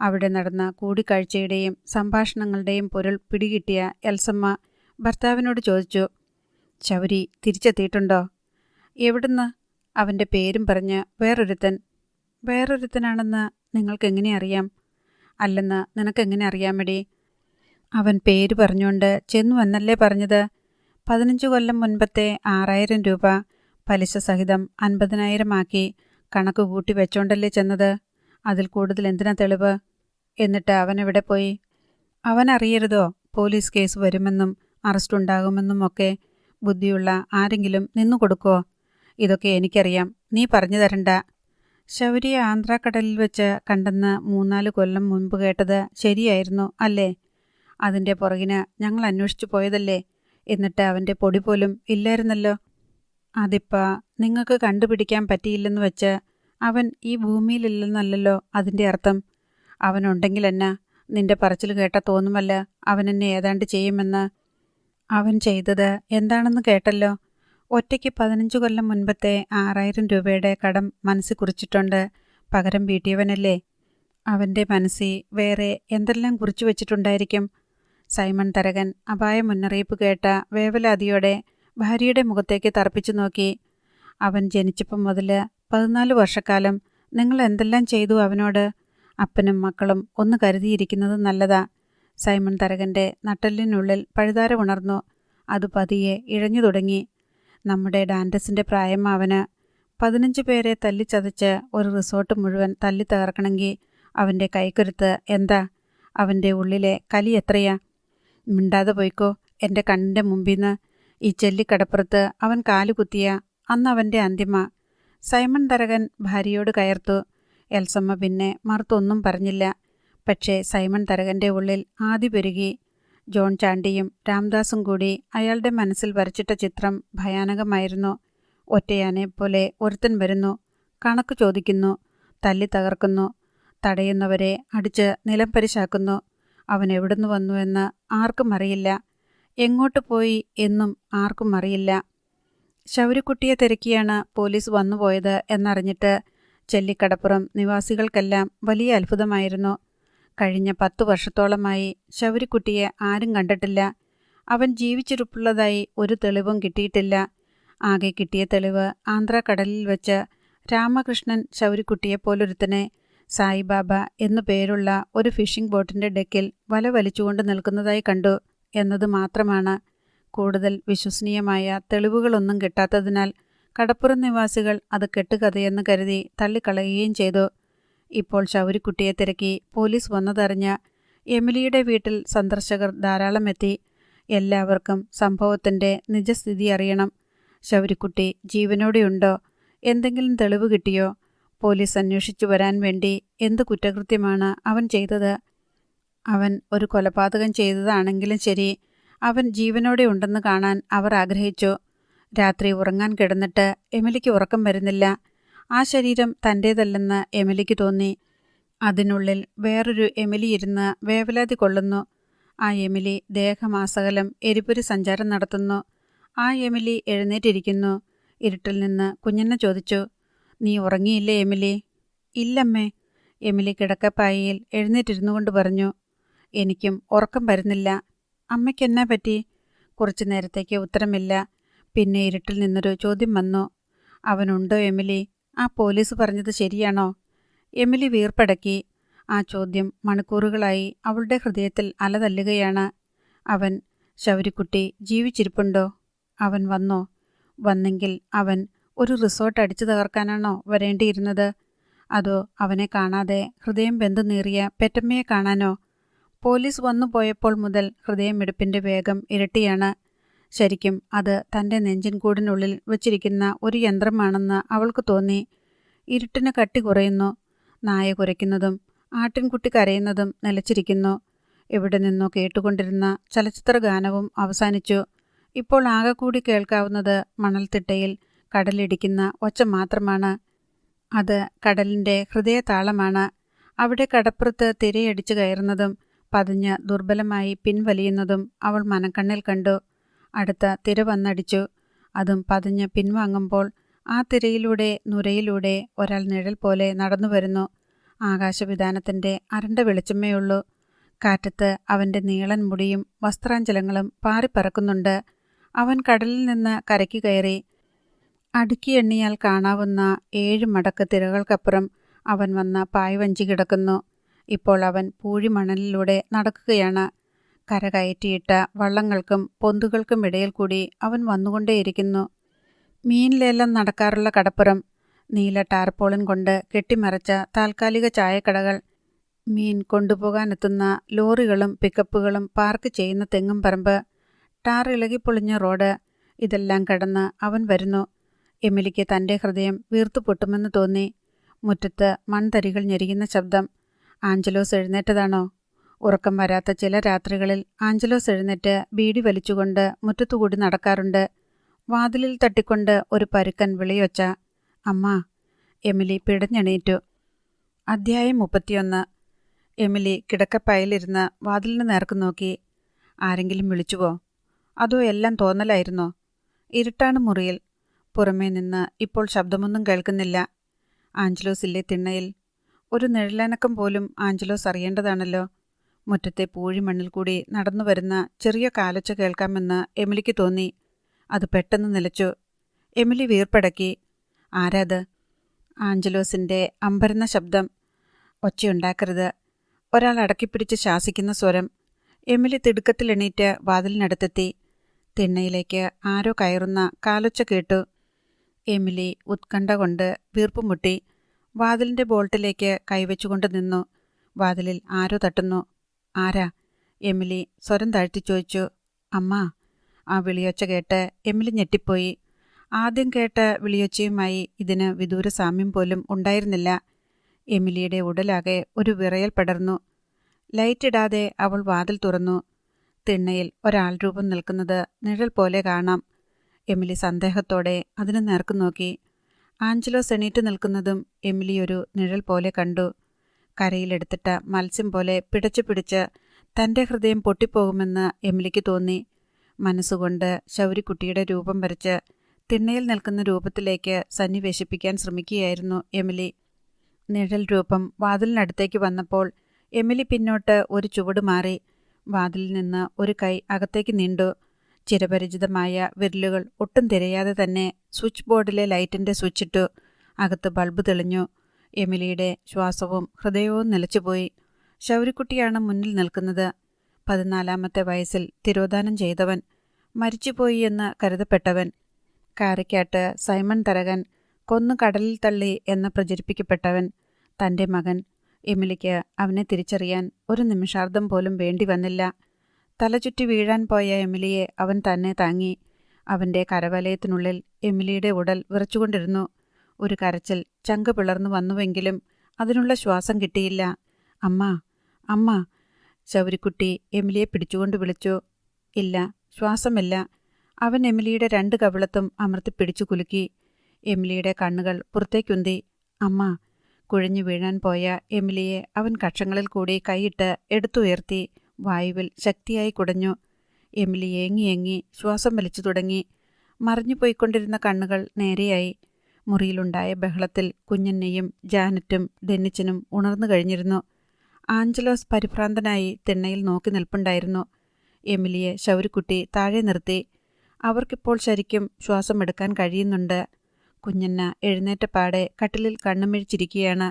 അവിടെ നടന്ന കൂടിക്കാഴ്ചയുടെയും സംഭാഷണങ്ങളുടെയും പൊരുൾ പിടികിട്ടിയ എൽസമ്മ ഭർത്താവിനോട് ചോദിച്ചു. ശൗരി തിരിച്ചെത്തിയിട്ടുണ്ടോ? എവിടുന്ന്? അവൻ്റെ പേരും പറഞ്ഞ് വേറൊരുത്തനാണെന്ന് നിങ്ങൾക്കെങ്ങനെ അറിയാം? അല്ലെന്ന് നിനക്കെങ്ങനെ അറിയാമെടി? അവൻ പേര് പറഞ്ഞുകൊണ്ട് ചെന്നു എന്നല്ലേ പറഞ്ഞത്? 15 കൊല്ലം മുൻപത്തെ 6000 രൂപ പലിശ സഹിതം 50,000 ആക്കി കണക്ക് കൂട്ടി വെച്ചോണ്ടല്ലേ ചെന്നത്. അതിൽ കൂടുതൽ എന്തിനാ തെളിവ്? എന്നിട്ട് അവൻ എവിടെ പോയി? അവനറിയരുതോ പോലീസ് കേസ് വരുമെന്നും അറസ്റ്റ് ഉണ്ടാകുമെന്നും ഒക്കെ? ബുദ്ധിയുള്ള ആരെങ്കിലും നിന്നു കൊടുക്കുമോ? ഇതൊക്കെ എനിക്കറിയാം, നീ പറഞ്ഞു തരണ്ട. ശൗരിയെ ആന്ധ്രാക്കടലിൽ വെച്ച് കണ്ടെന്ന് 3-4 കൊല്ലം മുൻപ് കേട്ടത് ശരിയായിരുന്നു അല്ലേ? അതിൻ്റെ പുറകിന് ഞങ്ങൾ അന്വേഷിച്ചു പോയതല്ലേ? എന്നിട്ട് അവൻ്റെ പൊടി പോലും ഇല്ലായിരുന്നല്ലോ. അതിപ്പാ നിങ്ങൾക്ക് കണ്ടുപിടിക്കാൻ പറ്റിയില്ലെന്ന് വെച്ച് അവൻ ഈ ഭൂമിയിലില്ലെന്നല്ലോ അതിൻ്റെ അർത്ഥം. അവനുണ്ടെങ്കിൽ എന്നാ, നിന്റെ പറച്ചിൽ കേട്ട തോന്നുമല്ല അവനെന്നെ ഏതാണ്ട് ചെയ്യുമെന്ന്. അവൻ ചെയ്തത് എന്താണെന്ന് കേട്ടല്ലോ. ഒറ്റയ്ക്ക് 15 കൊല്ലം മുൻപത്തെ 6000 രൂപയുടെ കടം മനസ്സിൽ കുറിച്ചിട്ടുണ്ട്. പകരം വീട്ടിയവനല്ലേ. അവൻ്റെ മനസ്സിൽ വേറെ എന്തെല്ലാം കുറിച്ചു വച്ചിട്ടുണ്ടായിരിക്കും. സൈമൺ തരകൻ അപായ മുന്നറിയിപ്പ് കേട്ട വേവലാതിയോടെ ഭാര്യയുടെ മുഖത്തേക്ക് തറപ്പിച്ചു നോക്കി. അവൻ ജനിച്ചപ്പം മുതൽ 14 വർഷക്കാലം നിങ്ങൾ എന്തെല്ലാം ചെയ്തു അവനോട്? അപ്പനും മക്കളും ഒന്ന് കരുതിയിരിക്കുന്നത് നല്ലതാ. സൈമൺ തരകൻ്റെ നട്ടെല്ലിനുള്ളിൽ പഴുതാര ഉണർന്നു. അത് പതിയെ ഇഴഞ്ഞു തുടങ്ങി. നമ്മുടെ ഡാൻഡസിൻ്റെ പ്രായം അവന്. 15 പേരെ തല്ലിച്ചതച്ച് ഒരു റിസോർട്ട് മുഴുവൻ തല്ലി തകർക്കണമെങ്കിൽ അവൻ്റെ കൈക്കരുത്ത് എന്താ? അവൻ്റെ ഉള്ളിലെ കലി എത്രയാ? മിണ്ടാതെ പോയിക്കോ എൻ്റെ കണ്ണിൻ്റെ മുമ്പിന്ന്. ഈ ചെല്ലിക്കടപ്പുറത്ത് അവൻ കാലുകുത്തിയ അന്ന് അവൻ്റെ അന്തിമ. സൈമൺ തരകൻ ഭാര്യയോട് കയർത്തു. എൽസമ്മ പിന്നെ മറുത്തൊന്നും പറഞ്ഞില്ല. പക്ഷേ സൈമൺ തരകൻ്റെ ഉള്ളിൽ ആദി പെരുകി. ജോൺ ചാണ്ടിയും രാംദാസും കൂടി അയാളുടെ മനസ്സിൽ വരച്ചിട്ട ചിത്രം ഭയാനകമായിരുന്നു. ഒറ്റയാനെപ്പോലെ ഒരുത്തൻ വരുന്നു, കണക്ക് ചോദിക്കുന്നു, തല്ലി തകർക്കുന്നു, തടയുന്നവരെ അടിച്ച് നിലം പരിശാക്കുന്നു. അവൻ എവിടുന്ന് വന്നു എന്ന് ആർക്കും അറിയില്ല. എങ്ങോട്ട് പോയി എന്നും ആർക്കും അറിയില്ല. ശൗര്യക്കുട്ടിയെ തിരക്കിയാണ് പോലീസ് വന്നുപോയത് എന്നറിഞ്ഞിട്ട് ചെല്ലിക്കടപ്പുറം നിവാസികൾക്കെല്ലാം വലിയ അത്ഭുതമായിരുന്നു. കഴിഞ്ഞ 10 വർഷത്തോളമായി ശൗര്യക്കുട്ടിയെ ആരും കണ്ടിട്ടില്ല. അവൻ ജീവിച്ചിരിപ്പുള്ളതായി ഒരു തെളിവും കിട്ടിയിട്ടില്ല. ആകെ കിട്ടിയ തെളിവ് ആന്ധ്രാക്കടലിൽ വെച്ച് രാമകൃഷ്ണൻ ശൗര്യക്കുട്ടിയെപ്പോലൊരുത്തനെ സായിബാബ എന്നു പേരുള്ള ഒരു ഫിഷിംഗ് ബോട്ടിൻ്റെ ഡെക്കിൽ വല വലിച്ചുകൊണ്ട് നിൽക്കുന്നതായി കണ്ടു എന്നത് മാത്രമാണ്. കൂടുതൽ വിശ്വസനീയമായ തെളിവുകളൊന്നും കിട്ടാത്തതിനാൽ കടപ്പുറം നിവാസികൾ അത് കെട്ടുകഥയെന്ന് കരുതി തള്ളിക്കളയുകയും ചെയ്തു. ഇപ്പോൾ ശൗര്യക്കുട്ടിയെ തിരക്കി പോലീസ് വന്നതറിഞ്ഞ എമിലിയുടെ വീട്ടിൽ സന്ദർശകർ ധാരാളം എത്തി. എല്ലാവർക്കും സംഭവത്തിൻ്റെ നിജസ്ഥിതി അറിയണം. ശൗര്യക്കുട്ടി ജീവനോടെയുണ്ടോ? എന്തെങ്കിലും തെളിവ് കിട്ടിയോ? പോലീസ് അന്വേഷിച്ചു വരാൻ വേണ്ടി എന്ത് കുറ്റകൃത്യമാണ് അവൻ ചെയ്തത്? അവൻ ഒരു കൊലപാതകം ചെയ്തതാണെങ്കിലും ശരി, അവൻ ജീവനോടെ ഉണ്ടെന്ന് കാണാൻ അവർ ആഗ്രഹിച്ചു. രാത്രി ഉറങ്ങാൻ കിടന്നിട്ട് എമിലിക്ക് ഉറക്കം വരുന്നില്ല. ആ ശരീരം തൻ്റേതല്ലെന്ന് എമിലിക്ക് തോന്നി. അതിനുള്ളിൽ വേറൊരു എമിലി ഇരുന്ന് വേവലാതി കൊള്ളുന്നു. ആ എമിലി ദേഹമാസകലം എരിപൊരി സഞ്ചാരം നടത്തുന്നു. ആ എമിലി എഴുന്നേറ്റിരിക്കുന്നു. ഇരുട്ടിൽ നിന്ന് കുഞ്ഞെണ്ണ ചോദിച്ചു, നീ ഉറങ്ങിയില്ലേ എമിലി? ഇല്ലമ്മേ. എമിലി കിടക്കപ്പായയിൽ എഴുന്നേറ്റിരുന്നു കൊണ്ട് പറഞ്ഞു. എനിക്കും ഉറക്കം വരുന്നില്ല. അമ്മയ്ക്കെന്നാ പറ്റി? കുറച്ചു നേരത്തേക്ക് ഉത്തരമില്ല. പിന്നെ ഇരുട്ടിൽ നിന്നൊരു ചോദ്യം വന്നു. അവനുണ്ടോ എമിലി? ആ പോലീസ് പറഞ്ഞത് ശരിയാണോ? എമിലി വീർപ്പടക്കി. ആ ചോദ്യം മണിക്കൂറുകളായി അവളുടെ ഹൃദയത്തിൽ അലതല്ലുകയാണ്. അവൻ, ശൗര്യക്കുട്ടി ജീവിച്ചിരിപ്പുണ്ടോ? അവൻ വന്നോ? വന്നെങ്കിൽ അവൻ ഒരു റിസോർട്ട് അടിച്ചു തകർക്കാനാണോ വരേണ്ടിയിരുന്നത്? അതോ അവനെ കാണാതെ ഹൃദയം ബന്ധുനീറിയ പെറ്റമ്മയെ കാണാനോ? പോലീസ് വന്നു പോയപ്പോൾ മുതൽ ഹൃദയമിടിപ്പിൻ്റെ വേഗം ഇരട്ടിയാണ്. ശരിക്കും അത് തൻ്റെ നെഞ്ചിൻകൂടിനുള്ളിൽ വച്ചിരിക്കുന്ന ഒരു യന്ത്രമാണെന്ന് അവൾക്ക് തോന്നി. ഇരുട്ടിന് കട്ടി കുറയുന്നു. നായ കുരയ്ക്കുന്നതും ആട്ടിൻകുട്ടി കരയുന്നതും നിലച്ചിരിക്കുന്നു. എവിടെ നിന്നോ കേട്ടുകൊണ്ടിരുന്ന ചലച്ചിത്ര ഗാനവും അവസാനിച്ചു. ഇപ്പോൾ ആകെ കൂടി കേൾക്കാവുന്നത് മണൽത്തിട്ടയിൽ കടലിടിക്കുന്ന ഒച്ച മാത്രമാണ്. അത് കടലിൻ്റെ ഹൃദയതാളമാണ്. അവിടെ കടപ്പുറത്ത് തിരയടിച്ചു കയറുന്നതും പതിഞ്ഞ് ദുർബലമായി പിൻവലിയുന്നതും അവൾ മനക്കണ്ണിൽ കണ്ടു. അടുത്ത തിര വന്നടിച്ചു. അതും പതിഞ്ഞ് പിൻവാങ്ങുമ്പോൾ ആ തിരയിലൂടെ നുരയിലൂടെ ഒരാൾ നിഴൽ പോലെ നടന്നു വരുന്നു. ആകാശവിധാനത്തിൻ്റെ അരണ്ട വെളിച്ചമേയുള്ളൂ. കാറ്റത്ത് അവൻ്റെ നീളൻ മുടിയും വസ്ത്രാഞ്ചലങ്ങളും പാറിപ്പറക്കുന്നുണ്ട്. അവൻ കടലിൽ നിന്ന് കരയ്ക്ക് കയറി. അടുക്കി എണ്ണിയാൽ കാണാവുന്ന 7 മടക്ക് തിരകൾക്കപ്പുറം അവൻ വന്ന പായ്വഞ്ചി കിടക്കുന്നു. ഇപ്പോൾ അവൻ പൂഴിമണലിലൂടെ നടക്കുകയാണ്. കരകയറ്റിയിട്ട വള്ളങ്ങൾക്കും പൊന്തുകൾക്കും ഇടയിൽ കൂടി അവൻ വന്നുകൊണ്ടേയിരിക്കുന്നു. മീൻ ലേലം നടക്കാറുള്ള കടപ്പുറം, നീല ടാർപോളിൻ കൊണ്ട് കെട്ടിമറച്ച താൽക്കാലിക ചായക്കടകൾ, മീൻ കൊണ്ടുപോകാനെത്തുന്ന ലോറികളും പിക്കപ്പുകളും പാർക്ക് ചെയ്യുന്ന തെങ്ങും പറമ്പ്, ടാർ ഇളകിപ്പൊളിഞ്ഞ റോഡ്, ഇതെല്ലാം കടന്ന് അവൻ വരുന്നു. എമിലിക്ക് തൻ്റെ ഹൃദയം വീർത്തു പൊട്ടുമെന്ന് തോന്നി. മുറ്റത്ത് മൺതരികൾ ഞെരിയുന്ന ശബ്ദം. ആഞ്ചലോസ് എഴുന്നേറ്റതാണോ? ഉറക്കം വരാത്ത ചില രാത്രികളിൽ ആഞ്ചലോസ് എഴുന്നേറ്റ് ബീഡി വലിച്ചുകൊണ്ട് മുറ്റത്തുകൂടി നടക്കാറുണ്ട്. വാതിലിൽ തട്ടിക്കൊണ്ട് ഒരു പരുക്കൻ വിളിയൊച്ച. അമ്മ. എമിലി പിടഞ്ഞെണീറ്റു. അധ്യായം 31. എമിലി കിടക്കപ്പായിലിരുന്ന് വാതിലിന് നേർക്ക് നോക്കി. ആരെങ്കിലും വിളിച്ചുവോ? അതോ എല്ലാം തോന്നലായിരുന്നോ? ഇരുട്ടാണ് മുറിയിൽ. പുറമേ നിന്ന് ഇപ്പോൾ ശബ്ദമൊന്നും കേൾക്കുന്നില്ല. ആഞ്ചലോസ് ഇല്ലേ തിണ്ണയിൽ? ഒരു നിഴലനക്കം പോലും ആഞ്ചലോസ് അറിയേണ്ടതാണല്ലോ. മുറ്റത്തെ പൂഴിമണ്ണിൽ കൂടി നടന്നു വരുന്ന ചെറിയ കാലൊച്ച കേൾക്കാമെന്ന് എമിലിക്ക് തോന്നി. അത് പെട്ടെന്ന് നിലച്ചു. എമിലി വീർപ്പടക്കി. ആരാത്? ആഞ്ചലോസിൻ്റെ അമ്പരന്ന ശബ്ദം. ഒച്ചയുണ്ടാക്കരുത്. ഒരാൾ അടക്കിപ്പിടിച്ച് ശാസിക്കുന്ന സ്വരം. എമിലി തിടുക്കത്തിൽ എണീറ്റ് വാതിലിനടുത്തെത്തി. തിണ്ണയിലേക്ക് ആരോ കയറുന്ന കാലൊച്ച കേട്ടു. എമിലി ഉത്കണ്ഠ കൊണ്ട് വീർപ്പുമുട്ടി. വാതിലിൻ്റെ ബോൾട്ടിലേക്ക് കൈവച്ചുകൊണ്ട് നിന്നു. വാതിലിൽ ആരോ തട്ടുന്നു. ആരാ? എമിലി സ്വരം താഴ്ത്തി ചോദിച്ചു. അമ്മ. ആ വിളിയൊച്ച കേട്ട് എമിലി ഞെട്ടിപ്പോയി. ആദ്യം കേട്ട വിളിയൊച്ചയുമായി ഇതിന് വിദൂര സാമ്യം പോലും ഉണ്ടായിരുന്നില്ല. എമിലിയുടെ ഉടലാകെ ഒരു വിറയൽ പടർന്നു. ലൈറ്റിടാതെ അവൾ വാതിൽ തുറന്നു. തിണ്ണയിൽ ഒരാൾ രൂപം നിൽക്കുന്നത് നിഴൽ പോലെ കാണാം. എമിലി സന്ദേഹത്തോടെ അതിന് നേർക്ക് നോക്കി. ആഞ്ചലോസ് എണീറ്റ് നിൽക്കുന്നതും എമിലി ഒരു നിഴൽ പോലെ കണ്ടു. കരയിലെടുത്തിട്ട മത്സ്യം പോലെ പിടച്ചു പിടിച്ച് തൻ്റെ ഹൃദയം പൊട്ടിപ്പോകുമെന്ന് എമിലിക്ക് തോന്നി. മനസ്സുകൊണ്ട് ശൗരിക്കുട്ടിയുടെ രൂപം വരച്ച് തിണ്ണയിൽ നിൽക്കുന്ന രൂപത്തിലേക്ക് സന്നിവേശിപ്പിക്കാൻ ശ്രമിക്കുകയായിരുന്നു എമിലി. നിഴൽ രൂപം വാതിലിനടുത്തേക്ക് വന്നപ്പോൾ എമിലി പിന്നോട്ട് ഒരു ചുവട് മാറി. വാതിലിൽ നിന്ന് ഒരു കൈ അകത്തേക്ക് നീണ്ടു. ചിരപരിചിതമായ വിരലുകൾ ഒട്ടും തിരയാതെ തന്നെ സ്വിച്ച് ബോർഡിലെ ലൈറ്റിൻ്റെ സ്വിച്ചിട്ടു. അകത്ത് ബൾബ് തെളിഞ്ഞു. എമിലിയുടെ ശ്വാസവും ഹൃദയവും നിലച്ചുപോയി. ശൗരിക്കുട്ടിയാണ് മുന്നിൽ നിൽക്കുന്നത്. 14-ാമത്തെ വയസ്സിൽ തിരോധാനം ചെയ്തവൻ, മരിച്ചുപോയി എന്ന് കരുതപ്പെട്ടവൻ, കാരക്കാട്ട് സൈമൺ തരകൻ കൊന്നു കടലിൽ തള്ളി എന്ന് പ്രചരിപ്പിക്കപ്പെട്ടവൻ, തൻ്റെ മകൻ. എമിലിക്ക് അവനെ തിരിച്ചറിയാൻ ഒരു നിമിഷാർദ്ധം പോലും വേണ്ടി വന്നില്ല. തലചുറ്റി വീഴാൻ പോയ എമിലിയെ അവൻ തന്നെ താങ്ങി. അവൻ്റെ കരവലയത്തിനുള്ളിൽ എമിലിയുടെ ഉടൽ വിറച്ചുകൊണ്ടിരുന്നു. ഒരു കരച്ചിൽ ചങ്ക് പിളർന്നു വന്നുവെങ്കിലും അതിനുള്ള ശ്വാസം കിട്ടിയില്ല. അമ്മ, അമ്മ. ശൗരിക്കുട്ടി എമിലിയെ പിടിച്ചുകൊണ്ട് വിളിച്ചു. ഇല്ല, ശ്വാസമില്ല. അവൻ എമിലിയുടെ 2 കവിളത്തും അമർത്തിപ്പിടിച്ചു കുലുക്കി. എമിലിയുടെ കണ്ണുകൾ പുറത്തേക്കുന്തി. അമ്മ. കുഴഞ്ഞു വീഴാൻ പോയ എമിലിയെ അവൻ കക്ഷങ്ങളിൽ കൂടി കൈയിട്ട് എടുത്തുയർത്തി വായുവിൽ ശക്തിയായി കുടഞ്ഞു. എമിലി ഏങ്ങി ശ്വാസം വലിച്ചു തുടങ്ങി. മറിഞ്ഞുപോയിക്കൊണ്ടിരുന്ന കണ്ണുകൾ നേരെയായി. മുറിയിലുണ്ടായ ബഹളത്തിൽ കുഞ്ഞന്നയും ജാനറ്റും ഡെന്നിച്ചനും ഉണർന്നു കഴിഞ്ഞിരുന്നു. ആഞ്ചലോസ് പരിഭ്രാന്തനായി തിണ്ണയിൽ നോക്കി നിൽപ്പുണ്ടായിരുന്നു. എമിലിയെ ശൗരിക്കുട്ടി താഴെ നിർത്തി. അവർക്കിപ്പോൾ ശരിക്കും ശ്വാസമെടുക്കാൻ കഴിയുന്നുണ്ട്. കുഞ്ഞന്ന എഴുന്നേറ്റപ്പാടെ കട്ടിലിൽ കണ്ണുമിഴിച്ചിരിക്കുകയാണ്.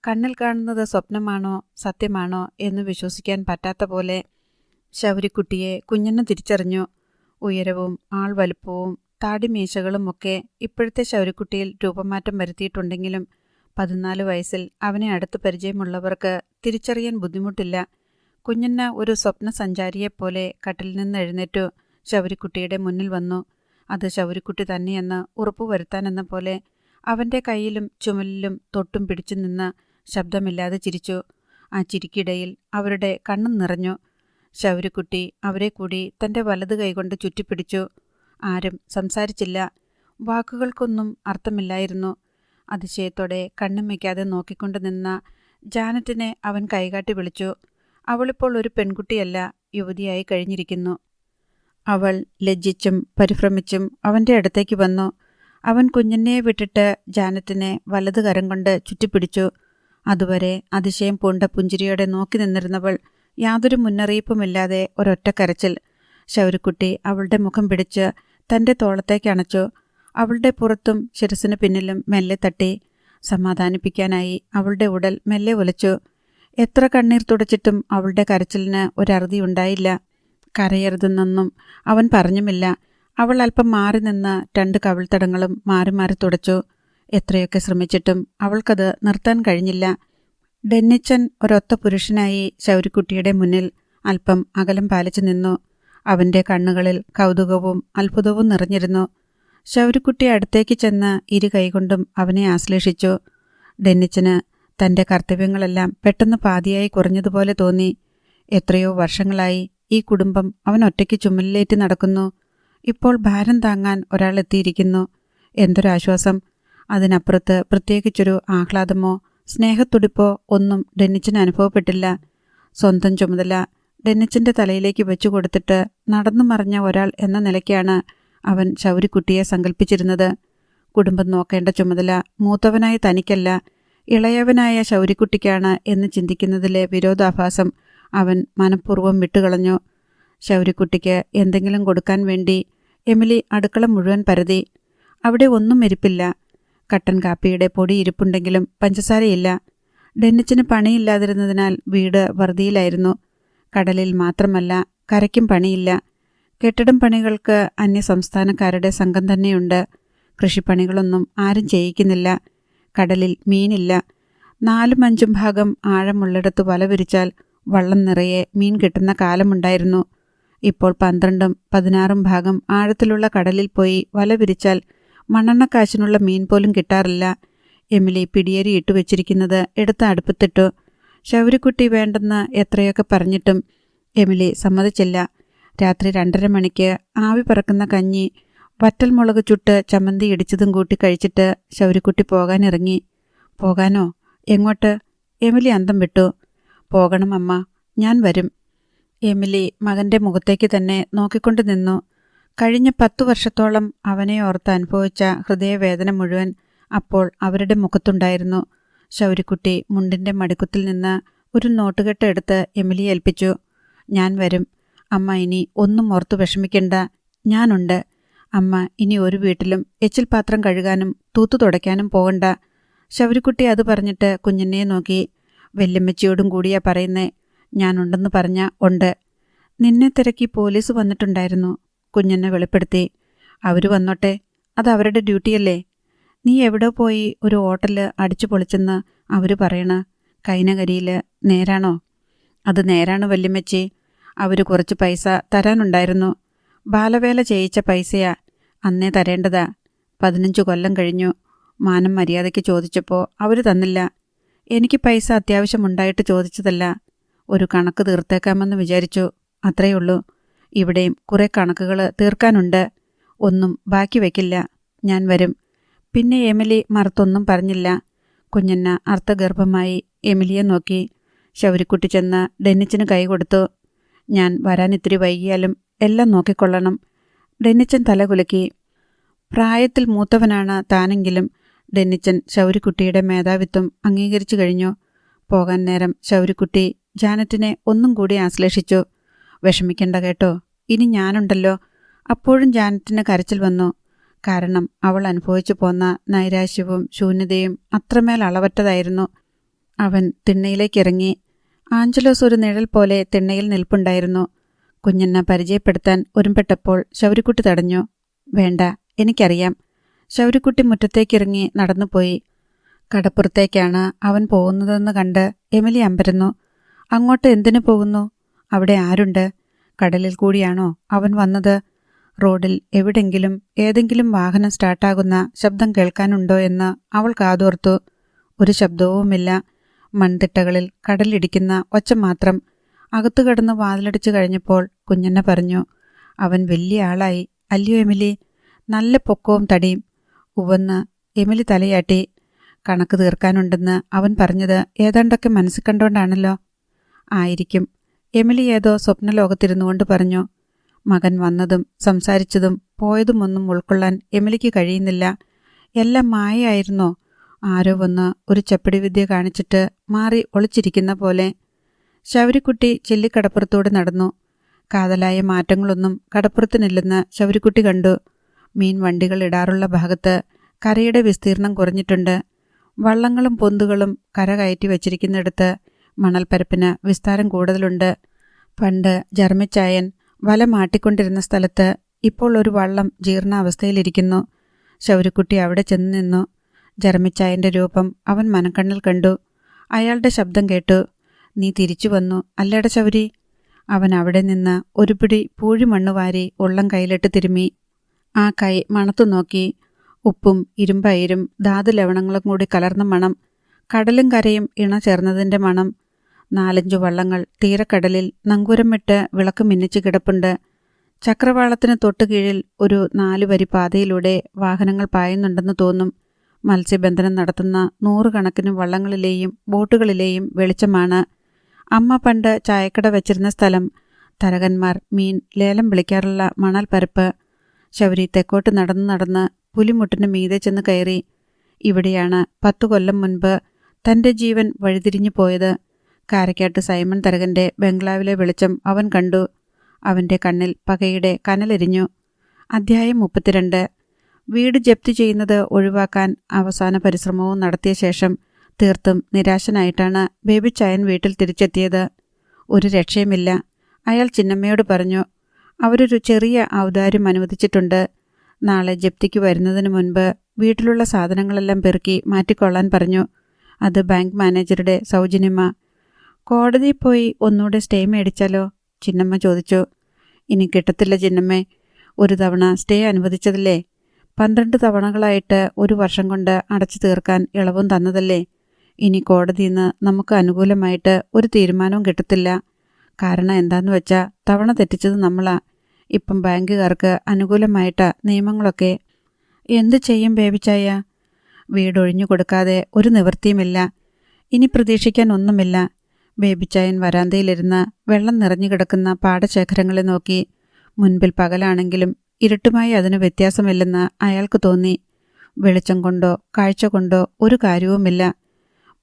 കണ്ണിൽ കാണുന്നത് സ്വപ്നമാണോ സത്യമാണോ എന്ന് വിശ്വസിക്കാൻ പറ്റാത്ത പോലെ. ശൗരിക്കുട്ടിയെ കുഞ്ഞന്ന തിരിച്ചറിഞ്ഞു. ഉയരവും ആൾ വലുപ്പവും താടിമീശകളും ഒക്കെ ഇപ്പോഴത്തെ ശൗരിക്കുട്ടിയിൽ രൂപമാറ്റം വരുത്തിയിട്ടുണ്ടെങ്കിലും 14 വയസ്സിൽ അവനെ അടുത്ത് പരിചയമുള്ളവർക്ക് തിരിച്ചറിയാൻ ബുദ്ധിമുട്ടില്ല. കുഞ്ഞന്ന ഒരു സ്വപ്ന സഞ്ചാരിയെപ്പോലെ കട്ടിൽ നിന്ന് എഴുന്നേറ്റു ശൗരിക്കുട്ടിയുടെ മുന്നിൽ വന്നു. അത് ശൗരിക്കുട്ടി തന്നെയെന്ന് ഉറപ്പുവരുത്താനെന്ന പോലെ അവൻ്റെ കയ്യിലും ചുമലിലും തൊട്ടും പിടിച്ചു നിന്ന് ശബ്ദമില്ലാതെ ചിരിച്ചു. ആ ചിരിക്കിടയിൽ അവരുടെ കണ്ണും നിറഞ്ഞു. ശൗരിക്കുട്ടി അവരെ കൂടി തൻ്റെ വലത് കൈകൊണ്ട് ചുറ്റിപ്പിടിച്ചു. ആരും സംസാരിച്ചില്ല. വാക്കുകൾക്കൊന്നും അർത്ഥമില്ലായിരുന്നു. അതിശയത്തോടെ കണ്ണും വയ്ക്കാതെ നോക്കിക്കൊണ്ട് നിന്ന ജാനറ്റിനെ അവൻ കൈകാട്ടി വിളിച്ചു. അവളിപ്പോൾ ഒരു പെൺകുട്ടിയല്ല, യുവതിയായി കഴിഞ്ഞിരിക്കുന്നു. അവൾ ലജ്ജിച്ചും പരിഭ്രമിച്ചും അവൻ്റെ അടുത്തേക്ക് വന്നു. അവൻ കുഞ്ഞിനെ വിട്ടിട്ട് ജാനറ്റിനെ വലത് കരം കൊണ്ട് ചുറ്റിപ്പിടിച്ചു. അതുവരെ അതിശയം പൂണ്ട പുഞ്ചിരിയോടെ നോക്കി നിന്നിരുന്നവൾ യാതൊരു മുന്നറിയിപ്പുമില്ലാതെ ഒരൊറ്റ കരച്ചിൽ. ശൗരിക്കുട്ടി അവളുടെ മുഖം പിടിച്ച് തൻ്റെ തോളത്തേക്ക് അണച്ചു. അവളുടെ പുറത്തും ശിരസിന് പിന്നിലും മെല്ലെ തട്ടി. സമാധാനിപ്പിക്കാനായി അവളുടെ ഉടൽ മെല്ലെ ഒലിച്ചു. എത്ര കണ്ണീർ തുടച്ചിട്ടും അവളുടെ കരച്ചിലിന് ഒരറുതി ഉണ്ടായില്ല. കരയരുതെന്നൊന്നും അവൻ പറഞ്ഞുമില്ല. അവൾ അല്പം മാറി നിന്ന് 2 കവിൾത്തടങ്ങളും മാറി മാറി തുടച്ചു. എത്രയൊക്കെ ശ്രമിച്ചിട്ടും അവൾക്കത് നിർത്താൻ കഴിഞ്ഞില്ല. ഡെന്നിച്ചൻ ഒരൊത്ത പുരുഷനായി ശൗരിക്കുട്ടിയുടെ മുന്നിൽ അല്പം അകലം പാലിച്ചു നിന്നു. അവൻ്റെ കണ്ണുകളിൽ കൗതുകവും അത്ഭുതവും നിറഞ്ഞിരുന്നു. ശൗരിക്കുട്ടി അടുത്തേക്ക് ചെന്ന് 2 കൈകൊണ്ടും അവനെ ആശ്ലേഷിച്ചു. ഡെന്നിച്ചന് തൻ്റെ കർത്തവ്യങ്ങളെല്ലാം പെട്ടെന്ന് പാതിയായി കുറഞ്ഞതുപോലെ തോന്നി. എത്രയോ വർഷങ്ങളായി ഈ കുടുംബം അവൻ ഒറ്റയ്ക്ക് ചുമലിലേറ്റി നടക്കുന്നു. ഇപ്പോൾ ഭാരം താങ്ങാൻ ഒരാൾ എത്തിയിരിക്കുന്നു. എന്തൊരാശ്വാസം! അതിനപ്പുറത്ത് പ്രത്യേകിച്ചൊരു ആഹ്ലാദമോ സ്നേഹത്തുടിപ്പോ ഒന്നും ഡെന്നിച്ചിന് അനുഭവപ്പെട്ടില്ല. സ്വന്തം ചുമതല ഡെന്നിച്ചിൻ്റെ തലയിലേക്ക് വെച്ചു കൊടുത്തിട്ട് നടന്നു മറിഞ്ഞ ഒരാൾ എന്ന നിലയ്ക്കാണ് അവൻ ശൗരിക്കുട്ടിയെ സങ്കല്പിച്ചിരുന്നത്. കുടുംബം നോക്കേണ്ട ചുമതല മൂത്തവനായ തനിക്കല്ല, ഇളയവനായ ശൗരിക്കുട്ടിക്കാണ് എന്ന് ചിന്തിക്കുന്നതിലെ വിരോധാഭാസം അവൻ മനഃപൂർവ്വം വിട്ടുകളഞ്ഞു. ശൗരിക്കുട്ടിക്ക് എന്തെങ്കിലും കൊടുക്കാൻ വേണ്ടി എമിലി അടുക്കള മുഴുവൻ പരതി. അവിടെ ഒന്നും ഇരിപ്പില്ല. കട്ടൻ കാപ്പിയുടെ പൊടി ഇരിപ്പുണ്ടെങ്കിലും പഞ്ചസാരയില്ല. ഡെന്നിച്ചിന് പണിയില്ലാതിരുന്നതിനാൽ വീട് വറുതിയിലായിരുന്നു. കടലിൽ മാത്രമല്ല, കരയ്ക്കും പണിയില്ല. കെട്ടിടം പണികൾക്ക് അന്യസംസ്ഥാനക്കാരുടെ സംഘം തന്നെയുണ്ട്. കൃഷിപ്പണികളൊന്നും ആരും ചെയ്യിക്കുന്നില്ല. കടലിൽ മീനില്ല. 4-5 ഭാഗം ആഴമുള്ളിടത്ത് വല വിരിച്ചാൽ വള്ളം നിറയെ മീൻ കിട്ടുന്ന കാലമുണ്ടായിരുന്നു. ഇപ്പോൾ 12-16 ഭാഗം ആഴത്തിലുള്ള കടലിൽ പോയി വല വിരിച്ചാൽ മണ്ണെണ്ണക്കാശിനുള്ള മീൻ പോലും കിട്ടാറില്ല. എമിലി പിടിയേരി ഇട്ടുവെച്ചിരിക്കുന്നത് എടുത്ത് അടുപ്പത്തിട്ടു. ശൗരിക്കുട്ടി വേണ്ടെന്ന് എത്രയൊക്കെ പറഞ്ഞിട്ടും എമിലി സമ്മതിച്ചില്ല. രാത്രി 2:30 മണിക്ക് ആവി പറക്കുന്ന കഞ്ഞി വറ്റൽമുളക് ചുട്ട് ചമ്മന്തി ഇടിച്ചതും കൂട്ടി കഴിച്ചിട്ട് ശൗരിക്കുട്ടി പോകാനിറങ്ങി. പോകാനോ? എങ്ങോട്ട്? എമിലി അന്തം വിട്ടു. പോകണം അമ്മ, ഞാൻ വരും. എമിലി മകൻ്റെ മുഖത്തേക്ക് തന്നെ നോക്കിക്കൊണ്ട് നിന്നു. കഴിഞ്ഞ 10 വർഷത്തോളം അവനെ ഓർത്ത് അനുഭവിച്ച ഹൃദയവേദന മുഴുവൻ അപ്പോൾ അവരുടെ മുഖത്തുണ്ടായിരുന്നു. ശൗരിക്കുട്ടി മുണ്ടിൻ്റെ മടിക്കുത്തിൽ നിന്ന് ഒരു നോട്ടുകെട്ട് എടുത്ത് എമിലിയെ ഏൽപ്പിച്ചു. ഞാൻ വരും അമ്മ, ഇനി ഒന്നും ഓർത്തു വിഷമിക്കണ്ട, ഞാനുണ്ട്. അമ്മ ഇനി ഒരു വീട്ടിലും എച്ചിൽ പാത്രം കഴുകാനും തൂത്തു തുടയ്ക്കാനും പോകണ്ട. ശൗരിക്കുട്ടി അത് പറഞ്ഞിട്ട് കുഞ്ഞിനെ നോക്കി. വല്യമ്മച്ചിയോടും കൂടിയാ പറയുന്നേ. ഞാനുണ്ടെന്ന് പറഞ്ഞ ഉണ്ട്. നിന്നെ തിരക്കി പോലീസ് വന്നിട്ടുണ്ടായിരുന്നു, കുഞ്ഞെന്നെ വെളിപ്പെടുത്തി. അവർ വന്നോട്ടെ, അത് അവരുടെ ഡ്യൂട്ടിയല്ലേ. നീ എവിടെ പോയി ഒരു ഹോട്ടല് അടിച്ചു പൊളിച്ചെന്ന് അവർ പറയണ കൈനകരിയിൽ നേരാണോ? അത് നേരാണ് വല്യമ്മച്ചി. അവർ കുറച്ച് പൈസ തരാനുണ്ടായിരുന്നു. ബാലവേല ചെയ്യിച്ച പൈസയാ, അന്നേ തരേണ്ടതാ. 15 കൊല്ലം കഴിഞ്ഞു. മാനം മര്യാദയ്ക്ക് ചോദിച്ചപ്പോൾ അവർ തന്നില്ല. എനിക്ക് പൈസ അത്യാവശ്യമുണ്ടായിട്ട് ചോദിച്ചതല്ല, ഒരു കണക്ക് തീർത്തേക്കാമെന്ന് വിചാരിച്ചു, അത്രയുള്ളൂ. ഇവിടെയും കുറേ കണക്കുകൾ തീർക്കാനുണ്ട്. ഒന്നും ബാക്കി വയ്ക്കില്ല. ഞാൻ വരും. പിന്നെ എമിലി മറുത്തൊന്നും പറഞ്ഞില്ല. കുഞ്ഞന്ന അർത്ഥഗർഭമായി എമിലിയെ നോക്കി. ശൗരിക്കുട്ടി ചെന്ന് ഡെന്നിച്ചിന് കൈ കൊടുത്തു. ഞാൻ വരാൻ ഇത്തിരി വൈകിയാലും എല്ലാം നോക്കിക്കൊള്ളണം. ഡെന്നിച്ചൻ തലകുലുക്കി. പ്രായത്തിൽ മൂത്തവനാണ് താനെങ്കിലും ഡെന്നിച്ചൻ ശൗരിക്കുട്ടിയുടെ മേധാവിത്വം അംഗീകരിച്ചു കഴിഞ്ഞു. പോകാൻ നേരം ശൗരിക്കുട്ടി ജാനറ്റിനെ ഒന്നും കൂടി ആശ്ലേഷിച്ചു. വിഷമിക്കണ്ട കേട്ടോ, ഇനി ഞാനുണ്ടല്ലോ. അപ്പോഴും ജാനറ്റിന് കരച്ചിൽ വന്നു. കാരണം അവൾ അനുഭവിച്ചു പോന്ന നൈരാശ്യവും ശൂന്യതയും അത്രമേൽ അളവറ്റതായിരുന്നു. അവൻ തിണ്ണയിലേക്കിറങ്ങി. ആഞ്ചലോസ് ഒരു നിഴൽ പോലെ തിണ്ണയിൽ നിൽപ്പുണ്ടായിരുന്നു. കുഞ്ഞെന്നെ പരിചയപ്പെടുത്താൻ ഒരുമ്പെട്ടപ്പോൾ ശൗരിക്കുട്ടി തടഞ്ഞു. വേണ്ട, എനിക്കറിയാം. ശൗരിക്കുട്ടി മുറ്റത്തേക്കിറങ്ങി നടന്നുപോയി. കടപ്പുറത്തേക്കാണ് അവൻ പോകുന്നതെന്ന് കണ്ട് എമിലി അമ്പരന്നു. അങ്ങോട്ട് എന്തിനു പോകുന്നു? അവിടെ ആരുണ്ട്? കടലിൽ കൂടിയാണോ അവൻ വന്നത്? റോഡിൽ എവിടെങ്കിലും ഏതെങ്കിലും വാഹനം സ്റ്റാർട്ടാകുന്ന ശബ്ദം കേൾക്കാനുണ്ടോ എന്ന് അവൾ കാതോർത്തു. ഒരു ശബ്ദവുമില്ല. മൺതിട്ടകളിൽ കടലിടിക്കുന്ന ഒച്ച മാത്രം. അകത്തു കിടന്ന് വാതിലടിച്ചു കഴിഞ്ഞപ്പോൾ കുഞ്ഞെന്നെ പറഞ്ഞു, അവൻ വലിയ ആളായി അല്ലയോ എമിലി? നല്ല പൊക്കവും തടിയും. ഉവ്വെന്ന് എമിലി തലയാട്ടി. കണക്ക് തീർക്കാനുണ്ടെന്ന് അവൻ പറഞ്ഞത് ഏതാണ്ടൊക്കെ മനസ്സിൽ കണ്ടോണ്ടാണല്ലോ. ആയിരിക്കും. എമിലി ഏതോ സ്വപ്നലോകത്തിരുന്നു കൊണ്ട് പറഞ്ഞു. മകൻ വന്നതും സംസാരിച്ചതും പോയതുമൊന്നും ഉൾക്കൊള്ളാൻ എമിലിക്ക് കഴിയുന്നില്ല. എല്ലാം മായയായിരുന്നോ? ആരോ വന്ന് ഒരു ചെപ്പടി വിദ്യ കാണിച്ചിട്ട് മാറി ഒളിച്ചിരിക്കുന്ന പോലെ. ശൗരിക്കുട്ടി ചെല്ലിക്കടപ്പുറത്തോട് നടന്നു. കാതലായ മാറ്റങ്ങളൊന്നും കടപ്പുറത്തിനില്ലെന്ന് ശൗരിക്കുട്ടി കണ്ടു. മീൻ വണ്ടികൾ ഇടാറുള്ള ഭാഗത്ത് കരയുടെ വിസ്തീർണം കുറഞ്ഞിട്ടുണ്ട്. വള്ളങ്ങളും പൊന്തുകളും കര കയറ്റി വച്ചിരിക്കുന്നിടത്ത് മണൽപ്പരപ്പിന് വിസ്താരം കൂടുതലുണ്ട്. പണ്ട് ജർമ്മിച്ചായൻ വല മാട്ടിക്കൊണ്ടിരുന്ന സ്ഥലത്ത് ഇപ്പോൾ ഒരു വള്ളം ജീർണാവസ്ഥയിലിരിക്കുന്നു. ശൗരിക്കുട്ടി അവിടെ ചെന്ന് നിന്നു. ജർമ്മിച്ചായൻ്റെ രൂപം അവൻ മനക്കണ്ണിൽ കണ്ടു. അയാളുടെ ശബ്ദം കേട്ടു. നീ തിരിച്ചു വന്നു അല്ലേട ശൗരി? അവൻ അവിടെ നിന്ന് ഒരു പിടി പൂഴിമണ്ണ് വാരി ഉള്ളം കയ്യിലിട്ട് തിരുമ്മി. ആ കൈ മണത്തു നോക്കി. ഉപ്പും ഇരുമ്പയിരും ധാതു ലവണങ്ങളും കൂടി കലർന്ന മണം. കടലും കരയും ഇണ ചേർന്നതിൻ്റെ മണം. 4-5 വള്ളങ്ങൾ തീരക്കടലിൽ നങ്കൂരം വിട്ട് വിളക്ക് മിന്നിച്ചു കിടപ്പുണ്ട്. ചക്രവാളത്തിന് തൊട്ടുകീഴിൽ ഒരു 4 വരി പാതയിലൂടെ വാഹനങ്ങൾ പായുന്നുണ്ടെന്ന് തോന്നും. മത്സ്യബന്ധനം നടത്തുന്ന 100 കണക്കിന് വള്ളങ്ങളിലെയും ബോട്ടുകളിലെയും വെളിച്ചമാണ്. അമ്മ പണ്ട് ചായക്കട വച്ചിരുന്ന സ്ഥലം, തരകന്മാർ മീൻ ലേലം വിളിക്കാറുള്ള മണൽ പരപ്പ്. ശൗരി തെക്കോട്ട് നടന്ന് പുലിമുട്ടിന് മീതെ ചെന്ന് കയറി. ഇവിടെയാണ് 10 കൊല്ലം മുൻപ് തൻ്റെ ജീവൻ വഴിതിരിഞ്ഞു പോയത്. കാരക്കാട്ട് സൈമൺ തരകൻ്റെ ബംഗ്ലാവിലെ വെളിച്ചം അവൻ കണ്ടു. അവൻ്റെ കണ്ണിൽ പകയുടെ കനലെരിഞ്ഞു. അധ്യായം 32. വീട് ജപ്തി ചെയ്യുന്നത് ഒഴിവാക്കാൻ അവസാന പരിശ്രമവും നടത്തിയ ശേഷം തീർത്തും നിരാശനായിട്ടാണ് ബേബിച്ചായൻ വീട്ടിൽ തിരിച്ചെത്തിയത്. ഒരു രക്ഷയുമില്ല. അയാൾ ചിന്നമ്മയോട് പറഞ്ഞു, അവരൊരു ചെറിയ ഔദാര്യം അനുവദിച്ചിട്ടുണ്ട്. നാളെ ജപ്തിക്ക് വരുന്നതിന് മുൻപ് വീട്ടിലുള്ള സാധനങ്ങളെല്ലാം പെറുക്കി മാറ്റിക്കൊള്ളാൻ പറഞ്ഞു. അത് ബാങ്ക് മാനേജറുടെ സൗജന്യമാ. കോടതിയിൽ പോയി ഒന്നുകൂടെ സ്റ്റേ മേടിച്ചാലോ? ചിന്നമ്മ ചോദിച്ചു. ഇനി കിട്ടത്തില്ല ചിന്നമ്മേ. ഒരു തവണ സ്റ്റേ അനുവദിച്ചതല്ലേ? 12 തവണകളായിട്ട് 1 വർഷം കൊണ്ട് അടച്ചു തീർക്കാൻ ഇളവും തന്നതല്ലേ? ഇനി കോടതിയിൽ നിന്ന് നമുക്ക് അനുകൂലമായിട്ട് ഒരു തീരുമാനവും കിട്ടത്തില്ല. കാരണം എന്താന്ന് വെച്ചാൽ തവണ തെറ്റിച്ചത് നമ്മളാ. ഇപ്പം ബാങ്കുകാർക്ക് അനുകൂലമായിട്ടാ നിയമങ്ങളൊക്കെ. എന്തു ചെയ്യും ബേബിച്ചായ? വീടൊഴിഞ്ഞു കൊടുക്കാതെ ഒരു നിവൃത്തിയുമില്ല. ഇനി പ്രതീക്ഷിക്കാൻ ഒന്നുമില്ല. ബേബിച്ചായൻ വരാന്തയിലിരുന്ന് വെള്ളം നിറഞ്ഞു കിടക്കുന്ന പാടശേഖരങ്ങളെ നോക്കി. മുൻപിൽ പകലാണെങ്കിലും ഇരുട്ടുമായി അതിന് വ്യത്യാസമില്ലെന്ന് അയാൾക്ക് തോന്നി. വെളിച്ചം കൊണ്ടോ കാഴ്ച കൊണ്ടോ ഒരു കാര്യവുമില്ല.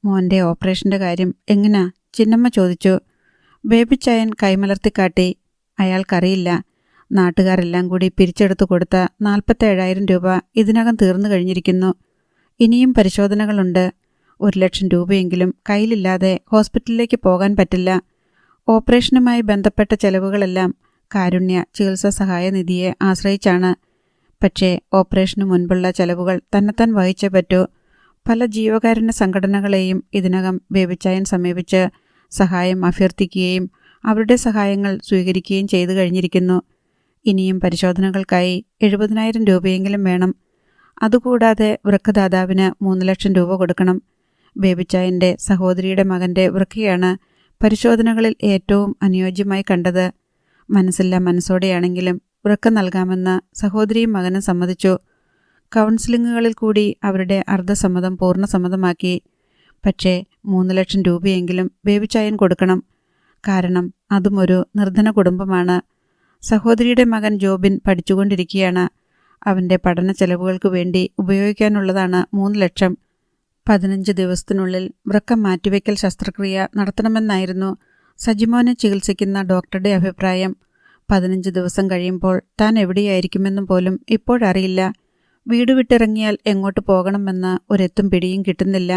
മോൻ്റെ ഓപ്പറേഷൻ്റെ കാര്യം എങ്ങനാ? ചിന്നമ്മ ചോദിച്ചു. ബേബിച്ചായൻ കൈമലർത്തിക്കാട്ടി. അയാൾക്കറിയില്ല. നാട്ടുകാരെല്ലാം കൂടി പിരിച്ചെടുത്തു കൊടുത്ത 47,000 രൂപ ഇതിനകം തീർന്നു കഴിഞ്ഞിരിക്കുന്നു. ഇനിയും പരിശോധനകളുണ്ട്. 1,00,000 രൂപയെങ്കിലും കയ്യിലില്ലാതെ ഹോസ്പിറ്റലിലേക്ക് പോകാൻ പറ്റില്ല. ഓപ്പറേഷനുമായി ബന്ധപ്പെട്ട ചെലവുകളെല്ലാം കാരുണ്യ ചികിത്സാ സഹായ നിധിയെ ആശ്രയിച്ചാണ്. പക്ഷേ ഓപ്പറേഷനു മുൻപുള്ള ചെലവുകൾ തന്നെത്താൻ വഹിച്ചേ പറ്റൂ. പല ജീവകാരുണ്യ സംഘടനകളെയും ഇതിനകം ബേബിച്ചായൻ സമീപിച്ച് സഹായം അഭ്യർത്ഥിക്കുകയും അവരുടെ സഹായങ്ങൾ സ്വീകരിക്കുകയും ചെയ്തു കഴിഞ്ഞിരിക്കുന്നു. ഇനിയും പരിശോധനകൾക്കായി 70,000 രൂപയെങ്കിലും വേണം. അതുകൂടാതെ വൃക്കദാതാവിന് 3,00,000 രൂപ കൊടുക്കണം. ബേബിച്ചായൻ്റെ സഹോദരിയുടെ മകൻ്റെ വൃക്കയാണ് പരിശോധനകളിൽ ഏറ്റവും അനുയോജ്യമായി കണ്ടത്. മനസ്സില്ല മനസ്സോടെയാണെങ്കിലും വൃക്ക നൽകാമെന്ന് സഹോദരിയും മകനും സമ്മതിച്ചു. കൗൺസിലിങ്ങുകളിൽ കൂടി അവരുടെ അർദ്ധസമ്മതം പൂർണ്ണസമ്മതമാക്കി. പക്ഷേ 3,00,000 രൂപയെങ്കിലും ബേബിച്ചായൻ കൊടുക്കണം. കാരണം അതും ഒരു നിർധന കുടുംബമാണ്. സഹോദരിയുടെ മകൻ ജോബിൻ പഠിച്ചുകൊണ്ടിരിക്കുകയാണ്. അവൻ്റെ പഠന ചെലവുകൾക്ക് വേണ്ടി ഉപയോഗിക്കാനുള്ളതാണ് 3,00,000. 15 ദിവസത്തിനുള്ളിൽ വൃക്ക മാറ്റിവെക്കൽ ശസ്ത്രക്രിയ നടത്തണമെന്നായിരുന്നു സജിമോനെ ചികിത്സിക്കുന്ന ഡോക്ടറുടെ അഭിപ്രായം. 15 ദിവസം കഴിയുമ്പോൾ താൻ എവിടെയായിരിക്കുമെന്നും പോലും ഇപ്പോഴറിയില്ല. വീട് വിട്ടിറങ്ങിയാൽ എങ്ങോട്ട് പോകണമെന്ന് ഒരെത്തും പിടിയും കിട്ടുന്നില്ല.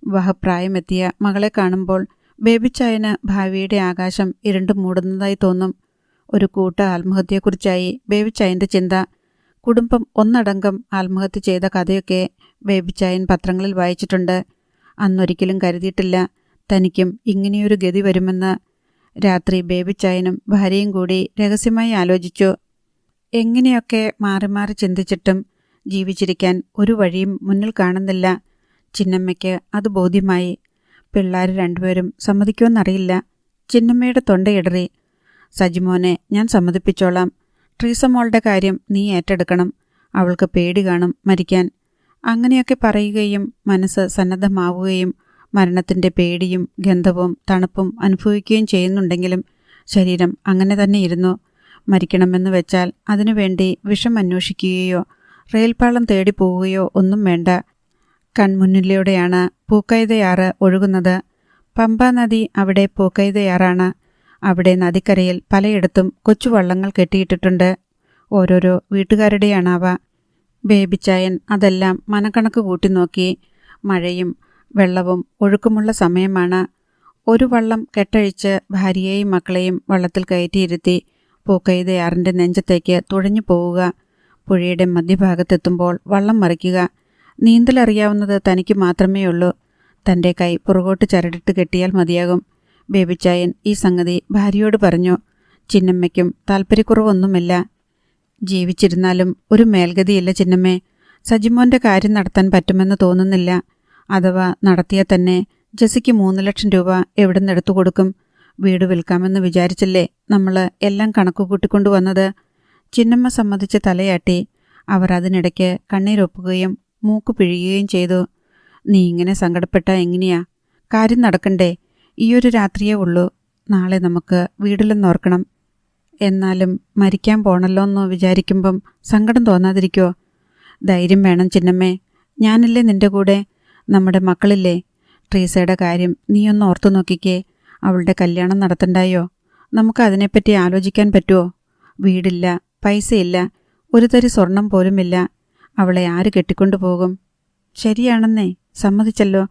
വിവാഹപ്രായമെത്തിയ മകളെ കാണുമ്പോൾ ബേബിച്ചായന് ഭാവിയുടെ ആകാശം ഇരുണ്ടു മൂടുന്നതായി തോന്നും. ഒരു കൂട്ട ആത്മഹത്യയെക്കുറിച്ചായി ബേബിച്ചായൻ്റെ ചിന്ത. കുടുംബം ഒന്നടങ്കം ആത്മഹത്യ ചെയ്ത കഥയൊക്കെ ബേബിച്ചായൻ പത്രങ്ങളിൽ വായിച്ചിട്ടുണ്ട്. അന്നൊരിക്കലും കരുതിയിട്ടില്ല തനിക്കും ഇങ്ങനെയൊരു ഗതി വരുമെന്ന്. രാത്രി ബേബിച്ചായനും ഭാര്യയും കൂടി രഹസ്യമായി ആലോചിച്ചു. എങ്ങനെയൊക്കെ മാറി മാറി ചിന്തിച്ചിട്ടും ജീവിച്ചിരിക്കാൻ ഒരു വഴിയും മുന്നിൽ കാണുന്നില്ല. ചിന്നമ്മയ്ക്ക് അത് ബോധ്യമായി. പിള്ളേർ രണ്ടുപേരും സമ്മതിക്കുമെന്നറിയില്ല. ചിന്നമ്മയുടെ തൊണ്ടയിടറി. സജിമോനെ ഞാൻ സമ്മതിപ്പിച്ചോളാം. ട്രീസമോളുടെ കാര്യം നീ ഏറ്റെടുക്കണം. അവൾക്ക് പേടി കാണും മരിക്കാൻ. അങ്ങനെയൊക്കെ പറയുകയും മനസ്സ് സന്നദ്ധമാവുകയും മരണത്തിൻ്റെ പേടിയും ഗന്ധവും തണുപ്പും അനുഭവിക്കുകയും ചെയ്യുന്നുണ്ടെങ്കിലും ശരീരം അങ്ങനെ തന്നെ ഇരുന്നു. മരിക്കണമെന്ന് വെച്ചാൽ അതിനുവേണ്ടി വിഷം അന്വേഷിക്കുകയോ റെയിൽപാളം തേടി പോവുകയോ ഒന്നും വേണ്ട. കൺമുന്നിലൂടെയാണ് പൂക്കൈതയാറ് ഒഴുകുന്നത്. പമ്പാ നദി അവിടെ പൂക്കൈതയാറാണ്. അവിടെ നദിക്കരയിൽ പലയിടത്തും കൊച്ചുവള്ളങ്ങൾ കെട്ടിയിട്ടിട്ടുണ്ട്. ഓരോരോ വീട്ടുകാരുടെയാണാവ. ബേബിച്ചായൻ അതെല്ലാം മനക്കണക്ക് കൂട്ടി നോക്കി. മഴയും വെള്ളവും ഒഴുക്കുമുള്ള സമയമാണ്. ഒരു വള്ളം കെട്ടഴിച്ച് ഭാര്യയെയും മക്കളെയും വള്ളത്തിൽ കയറ്റിയിരുത്തി പൂക്കൈതയാറിൻ്റെ നെഞ്ചത്തേക്ക് തുഴഞ്ഞു പോവുക. പുഴയുടെ മധ്യഭാഗത്തെത്തുമ്പോൾ വള്ളം മറിക്കുക. നീന്തലറിയാവുന്നത് തനിക്ക് മാത്രമേയുള്ളൂ. തൻ്റെ കൈ പുറകോട്ട് ചരടിട്ട് കെട്ടിയാൽ മതിയാകും. ബേബിച്ചായൻ ഈ സംഗതി ഭാര്യയോട് പറഞ്ഞു. ചിന്നമ്മയ്ക്കും താല്പര്യക്കുറവൊന്നുമില്ല. ജീവിച്ചിരുന്നാലും ഒരു മേൽഗതിയില്ല ചിന്നമ്മേ. സജിമോൻ്റെ കാര്യം നടത്താൻ പറ്റുമെന്ന് തോന്നുന്നില്ല. അഥവാ നടത്തിയാൽ തന്നെ ജെസിക്ക് 3,00,000 രൂപ എവിടെ നിന്ന് എടുത്തു കൊടുക്കും? വീട് വിൽക്കാമെന്ന് വിചാരിച്ചല്ലേ നമ്മൾ എല്ലാം കണക്ക് കൂട്ടിക്കൊണ്ടുവന്നത്. ചിന്നമ്മ സമ്മതിച്ച് തലയാട്ടി. അവർ അതിനിടയ്ക്ക് കണ്ണീരൊപ്പുകയും മൂക്ക് പിഴിയുകയും ചെയ്തു. നീ ഇങ്ങനെ സങ്കടപ്പെട്ടാൽ എങ്ങനെയാ? കാര്യം നടക്കണ്ടേ? ഈയൊരു രാത്രിയേ ഉള്ളൂ. നാളെ നമുക്ക് വീട്ടിലെന്നോർക്കണം. എന്നാലും മരിക്കാൻ പോണല്ലോ എന്ന് വിചാരിക്കുമ്പം സങ്കടം തോന്നാതിരിക്കോ? ധൈര്യം വേണം ചിന്നമ്മേ. ഞാനില്ലേ നിന്റെ കൂടെ. നമ്മുടെ മക്കളില്ലേ? ട്രീസയുടെ കാര്യം നീയൊന്ന് ഓർത്തു നോക്കിക്കേ. അവളുടെ കല്യാണം നടത്തണ്ടായോ? നമുക്ക് അതിനെപ്പറ്റി ആലോചിക്കാൻ പറ്റുമോ? വീടില്ല, പൈസയില്ല, ഒരു തരി സ്വർണം പോലുമില്ല. അവളെ ആര് കെട്ടിക്കൊണ്ടു പോകും? ശരിയാണെന്നേ, സമ്മതിച്ചല്ലോ.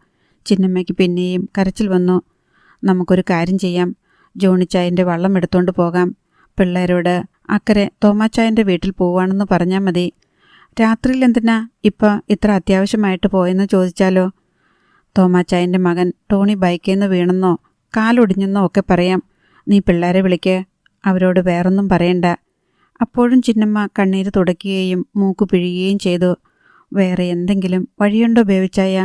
ചിന്നമ്മയ്ക്ക് പിന്നെയും കരച്ചിൽ വന്നു. നമുക്കൊരു കാര്യം ചെയ്യാം. ജോണിച്ചായൻ്റെ വള്ളം എടുത്തോണ്ട് പോകാം. പിള്ളേരോട് അക്കരെ തോമാച്ചായൻ്റെ വീട്ടിൽ പോവാണെന്ന് പറഞ്ഞാൽ മതി. രാത്രിയിൽ എന്തിനാ ഇപ്പം ഇത്ര അത്യാവശ്യമായിട്ട് പോയെന്ന് ചോദിച്ചാലോ? തോമാച്ചായൻ്റെ മകൻ ടോണി ബൈക്കേന്ന് വീണെന്നോ കാലൊടിഞ്ഞെന്നോ ഒക്കെ പറയാം. നീ പിള്ളേരെ വിളിക്ക്. അവരോട് വേറൊന്നും പറയണ്ട. അപ്പോഴും ചിന്നമ്മ കണ്ണീര് തുടയ്ക്കുകയും മൂക്ക് പിഴിയുകയും ചെയ്തു. വേറെ എന്തെങ്കിലും വഴിയുണ്ടോ ബേബിച്ചായ?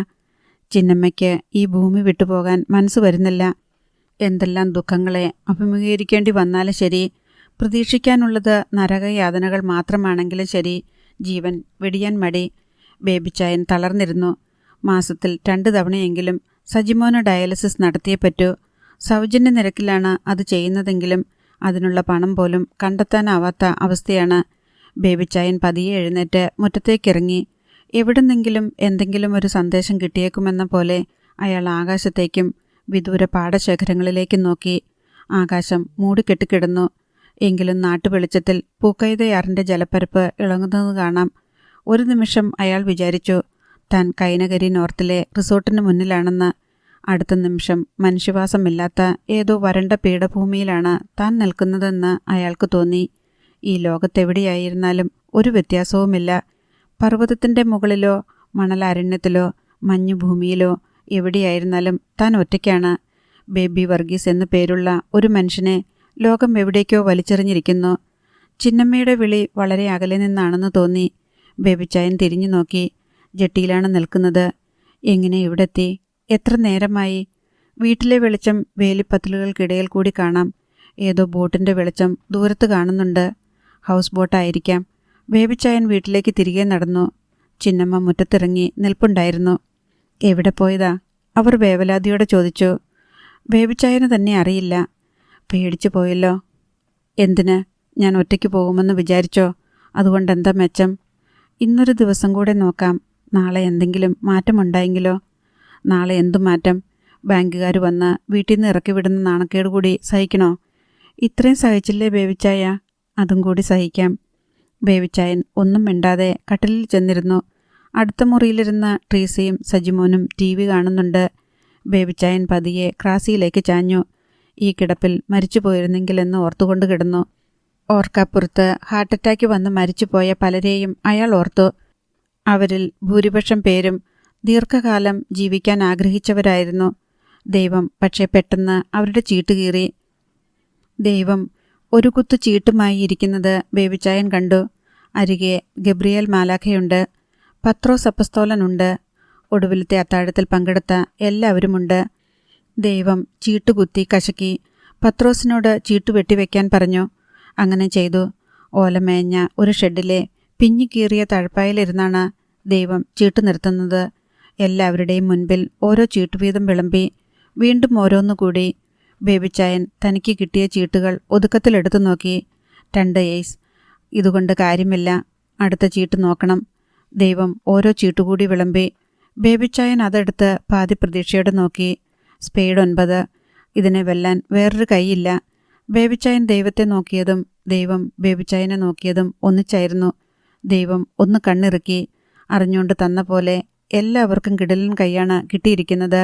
ചിന്നമ്മയ്ക്ക് ഈ ഭൂമി വിട്ടുപോകാൻ മനസ്സ് വരുന്നില്ല. എന്തെല്ലാം ദുഃഖങ്ങളെ അഭിമുഖീകരിക്കേണ്ടി വന്നാലും ശരി, പ്രതീക്ഷിക്കാനുള്ളത് നരകയാതനകൾ മാത്രമാണെങ്കിലും ശരി, ജീവൻ വെടിയാൻ മടി. ബേബിച്ചായൻ തളർന്നിരുന്നു. മാസത്തിൽ 2 തവണയെങ്കിലും സജിമോന് ഡയാലിസിസ് നടത്തിയേ പറ്റൂ. സൗജന്യ നിരക്കിലാണ് അത് ചെയ്യുന്നതെങ്കിലും അതിനുള്ള പണം പോലും കണ്ടെത്താനാവാത്ത അവസ്ഥയാണ്. ബേബിച്ചായൻ പതിയെ എഴുന്നേറ്റ് മുറ്റത്തേക്കിറങ്ങി. എവിടുന്നെങ്കിലും എന്തെങ്കിലും ഒരു സന്ദേശം കിട്ടിയേക്കുമെന്ന പോലെ അയാൾ ആകാശത്തേക്കും വിദൂര പാടശേഖരങ്ങളിലേക്കും നോക്കി. ആകാശം മൂടിക്കെട്ടിക്കിടന്നു. എങ്കിലും നാട്ടുവെളിച്ചത്തിൽ പൂക്കൈതയാറിൻ്റെ ജലപ്പരപ്പ് ഇളങ്ങുന്നത് കാണാം. ഒരു നിമിഷം അയാൾ വിചാരിച്ചു താൻ കൈനകരി നോർത്തിലെ റിസോർട്ടിന് മുന്നിലാണെന്ന്. അടുത്ത നിമിഷം മനുഷ്യവാസമില്ലാത്ത ഏതോ വരണ്ട പീഠഭൂമിയിലാണ് താൻ നിൽക്കുന്നതെന്ന് അയാൾക്ക് തോന്നി. ഈ ലോകത്തെവിടെയായിരുന്നാലും ഒരു വ്യത്യാസവുമില്ല. പർവ്വതത്തിൻ്റെ മുകളിലോ മണലാരണ്യത്തിലോ മഞ്ഞുഭൂമിയിലോ എവിടെയായിരുന്നാലും താൻ ഒറ്റയ്ക്കാണ്. ബേബി വർഗീസ് എന്നു പേരുള്ള ഒരു മനുഷ്യനെ ലോകം എവിടേക്കോ വലിച്ചെറിഞ്ഞിരിക്കുന്നു. ചിന്നമ്മയുടെ വിളി വളരെ അകലെ നിന്നാണെന്ന് തോന്നി. ബേബിച്ചായൻ തിരിഞ്ഞു നോക്കി. ജെട്ടിയിലാണ് നിൽക്കുന്നത്. എങ്ങനെ ഇവിടെത്തി? എത്ര നേരമായി? വീട്ടിലെ വെളിച്ചം വേലിപ്പത്തലുകൾക്കിടയിൽ കൂടി കാണാം. ഏതോ ബോട്ടിൻ്റെ വെളിച്ചം ദൂരത്ത് കാണുന്നുണ്ട്. ഹൗസ് ബോട്ടായിരിക്കാം. ബേബിച്ചായൻ വീട്ടിലേക്ക് തിരികെ നടന്നു. ചിന്നമ്മ മുറ്റത്തിറങ്ങി നിൽപ്പുണ്ടായിരുന്നു. എവിടെ പോയതാ? അവർ വേവലാതിയോടെ ചോദിച്ചു. ബേബിച്ചായന് തന്നെ അറിയില്ല. പേടിച്ചു പോയല്ലോ. എന്തിന്? ഞാൻ ഒറ്റയ്ക്ക് പോകുമെന്ന് വിചാരിച്ചോ? അതുകൊണ്ടെന്താ മെച്ചം? ഇന്നൊരു ദിവസം കൂടെ നോക്കാം. നാളെ എന്തെങ്കിലും മാറ്റമുണ്ടായെങ്കിലോ? നാളെ എന്തു മാറ്റം? ബാങ്കുകാർ വന്ന് വീട്ടിൽ നിന്ന് ഇറക്കി വിടുന്ന നാണക്കേട് കൂടി സഹിക്കണോ? ഇത്രയും സഹിച്ചില്ലേ ബേബിച്ചായ? അതും കൂടി സഹിക്കാം. ബേബിച്ചായൻ ഒന്നും മിണ്ടാതെ കട്ടിലിൽ ചെന്നിരുന്നു. അടുത്ത മുറിയിലിരുന്ന ട്രീസയും സജിമോനും TV കാണുന്നുണ്ട്. ബേബിച്ചായൻ പതിയെ ക്രാസിയിലേക്ക് ചാഞ്ഞു. ഈ കിടപ്പിൽ മരിച്ചു പോയിരുന്നെങ്കിലെന്ന് ഓർത്തുകൊണ്ട് കിടന്നു. ഓർക്കാപ്പുറത്ത് ഹാർട്ട് അറ്റാക്ക് വന്ന് മരിച്ചുപോയ പലരെയും അയാൾ ഓർത്തു. അവരിൽ ഭൂരിപക്ഷം പേരും ദീർഘകാലം ജീവിക്കാൻ ആഗ്രഹിച്ചവരായിരുന്നു. ദൈവം പക്ഷേ പെട്ടെന്ന് അവരുടെ ചീട്ട് കീറി. ദൈവം ഒരു കുത്തു ചീട്ടുമായി ഇരിക്കുന്നത് ബേബിച്ചായൻ കണ്ടു. അരികെ ഗബ്രിയേൽ മാലാഖയുണ്ട്. പത്രോസ് അപ്പസ്തോലനുണ്ട്. ഒടുവിലത്തെ അത്താഴത്തിൽ പങ്കെടുത്ത എല്ലാവരുമുണ്ട്. ദൈവം ചീട്ടുകുത്തി കശക്കി. പത്രോസിനോട് ചീട്ടു വെട്ടിവെക്കാൻ പറഞ്ഞു. അങ്ങനെ ചെയ്തു. ഓലമേഞ്ഞ ഒരു ഷെഡിലെ പിഞ്ഞിക്കീറിയ തഴപ്പായിലിരുന്നാണ് ദൈവം ചീട്ടു നിർത്തുന്നത്. എല്ലാവരുടെയും മുൻപിൽ ഓരോ ചീട്ടുവീതം വിളമ്പി. വീണ്ടും ഓരോന്നുകൂടി. ബേബിച്ചായൻ തനിക്ക് കിട്ടിയ ചീട്ടുകൾ ഒതുക്കത്തിലെടുത്തു നോക്കി. 2 ഏസ്. ഇതുകൊണ്ട് കാര്യമില്ല. അടുത്ത ചീട്ട് നോക്കണം. ദൈവം ഓരോ ചീട്ടുകൂടി വിളമ്പി. ബേബിച്ചായൻ അതെടുത്ത് പാതി പ്രതീക്ഷയോടെ നോക്കി. സ്പേഡ് 9. ഇതിനെ വെല്ലാൻ വേറൊരു കൈയില്ല. ബേബിച്ചായൻ ദൈവത്തെ നോക്കിയതും ദൈവം ബേബിച്ചായനെ നോക്കിയതും ഒന്നിച്ചായിരുന്നു. ദൈവം ഒന്ന് കണ്ണിറുക്കി. അറിഞ്ഞുകൊണ്ട് തന്ന പോലെ എല്ലാവർക്കും കിടലൻ കൈയാണ് കിട്ടിയിരിക്കുന്നത്.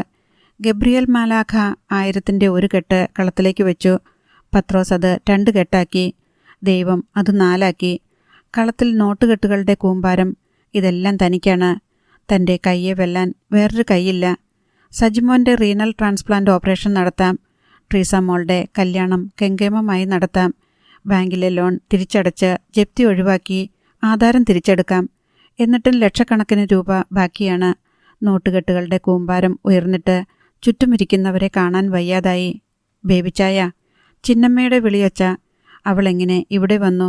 ഗബ്രിയേൽ മാലാഖ 1000ൻ്റെ ഒരു കെട്ട് കളത്തിലേക്ക് വെച്ചു. പത്രോസ് അത് 2 കെട്ടാക്കി. ദൈവം അത് 4 ആക്കി. കളത്തിൽ നോട്ടുകെട്ടുകളുടെ കൂമ്പാരം. ഇതെല്ലാം തനിക്കാണ്. തൻ്റെ കയ്യെ വെല്ലാൻ വേറൊരു കൈയില്ല. സജിമോൻ്റെ റീനൽ ട്രാൻസ്പ്ലാന്റ് ഓപ്പറേഷൻ നടത്താം. ട്രീസ മോളുടെ കല്യാണം കെങ്കേമമായി നടത്താം. ബാങ്കിലെ ലോൺ തിരിച്ചടച്ച് ജപ്തി ഒഴിവാക്കി ആധാരം തിരിച്ചെടുക്കാം. എന്നിട്ടും ലക്ഷക്കണക്കിന് രൂപ ബാക്കിയാണ്. നോട്ടുകെട്ടുകളുടെ കൂമ്പാരം ഉയർന്നിട്ട് ചുറ്റുമിരിക്കുന്നവരെ കാണാൻ വയ്യാതായി. ബേബിച്ചായ, ചിന്നമ്മയുടെ വിളിയൊച്ച. അവളെങ്ങനെ ഇവിടെ വന്നു?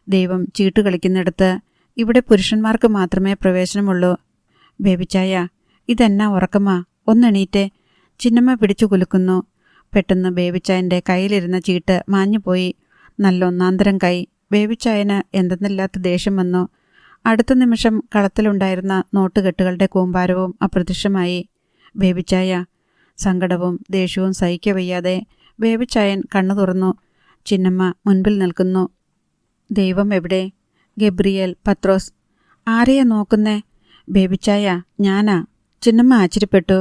ദൈവം ചീട്ട് കളിക്കുന്നിടത്ത് ഇവിടെ പുരുഷന്മാർക്ക് മാത്രമേ പ്രവേശനമുള്ളൂ. ബേബിച്ചായ, ഇതെന്നാ ഉറക്കമാ, ഒന്നെണീറ്റേ. ചിന്നമ്മ പിടിച്ചു കുലുക്കുന്നു. പെട്ടെന്ന് ബേബിച്ചായൻ്റെ കയ്യിലിരുന്ന ചീട്ട് മാഞ്ഞുപോയി. നല്ല ഒന്നാന്തരം കൈ. ബേബിച്ചായന് എന്തെന്നില്ലാത്ത ദേഷ്യം വന്നു. അടുത്ത നിമിഷം കളത്തിലുണ്ടായിരുന്ന നോട്ടുകെട്ടുകളുടെ കൂമ്പാരവും അപ്രത്യക്ഷമായി. ബേബിച്ചായ. സങ്കടവും ദേഷ്യവും സഹിക്കവയ്യാതെ ബേബിച്ചായൻ കണ്ണു തുറന്നു. ചിന്നമ്മ മുൻപിൽ നിൽക്കുന്നു. ദൈവം എവിടെ? ഗബ്രിയേൽ, പത്രോസ്. ആരെയാ നോക്കുന്നേ? ബേബിച്ചായ, ഞാനാ. ചിന്നമ്മ ആശ്ചര്യപ്പെട്ടു.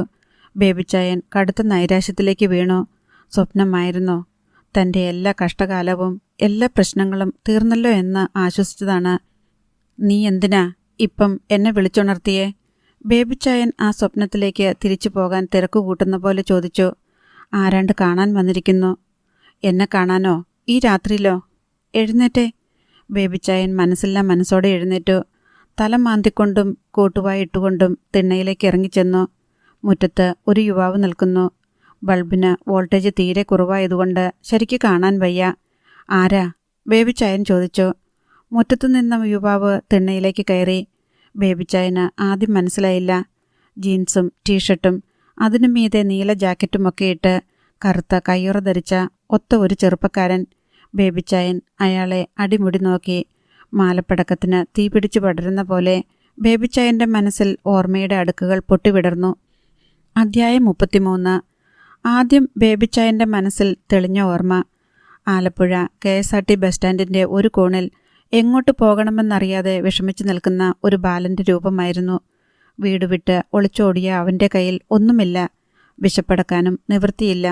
ബേബിച്ചായൻ കടുത്ത നൈരാശ്യത്തിലേക്ക് വീണു. സ്വപ്നമായിരുന്നോ? തൻ്റെ എല്ലാ കഷ്ടകാലവും എല്ലാ പ്രശ്നങ്ങളും തീർന്നല്ലോ എന്ന് ആശ്വസിച്ചതാണ്. നീ എന്തിനാ ഇപ്പം എന്നെ വിളിച്ചുണർത്തിയേ? ബേബിച്ചായൻ ആ സ്വപ്നത്തിലേക്ക് തിരിച്ചു പോകാൻ തിരക്കു കൂട്ടുന്ന പോലെ ചോദിച്ചു. ആരാണ്ട് കാണാൻ വന്നിരിക്കുന്നു. എന്നെ കാണാനോ? ഈ രാത്രിയിലോ? എഴുന്നേറ്റേ. ബേബിച്ചായൻ മനസ്സില്ലാ മനസ്സോടെ എഴുന്നേറ്റു. തല മാന്തിക്കൊണ്ടും കൂട്ടുവായി ഇട്ടുകൊണ്ടും തിണ്ണയിലേക്ക് ഇറങ്ങിച്ചെന്നു. മുറ്റത്ത് ഒരു യുവാവ് നിൽക്കുന്നു. ബൾബിന് വോൾട്ടേജ് തീരെ കുറവായതുകൊണ്ട് ശരിക്ക് കാണാൻ വയ്യ. ആരാ? ബേബിച്ചായൻ ചോദിച്ചു. മുറ്റത്തു നിന്ന യുവാവ് തിണ്ണയിലേക്ക് കയറി. ബേബിച്ചായന് ആദ്യം മനസ്സിലായില്ല. ജീൻസും ടീഷർട്ടും അതിനു മീതെ നീല ജാക്കറ്റുമൊക്കെ ഇട്ട് കറുത്ത കയ്യുറ ധരിച്ച ഒത്ത ഒരു ചെറുപ്പക്കാരൻ. ബേബിച്ചായൻ അയാളെ അടിമുടി നോക്കി. മാലപ്പടക്കത്തിന് തീപിടിച്ചു പടരുന്ന പോലെ ബേബിച്ചായൻ്റെ മനസ്സിൽ ഓർമ്മയുടെ അടുക്കുകൾ പൊട്ടിവിടർന്നു. അധ്യായം 33. ആദ്യം ബേബിച്ചായൻ്റെ മനസ്സിൽ തെളിഞ്ഞ ഓർമ്മ. ആലപ്പുഴ KSRT ബസ് സ്റ്റാൻഡിൻ്റെ ഒരു കോണിൽ എങ്ങോട്ട് പോകണമെന്നറിയാതെ വിഷമിച്ചു നിൽക്കുന്ന ഒരു ബാലൻ്റെ രൂപമായിരുന്നു. വീട് വിട്ട് ഒളിച്ചോടിയ അവൻ്റെ കയ്യിൽ ഒന്നുമില്ല. വിശപ്പടക്കാനും നിവൃത്തിയില്ല.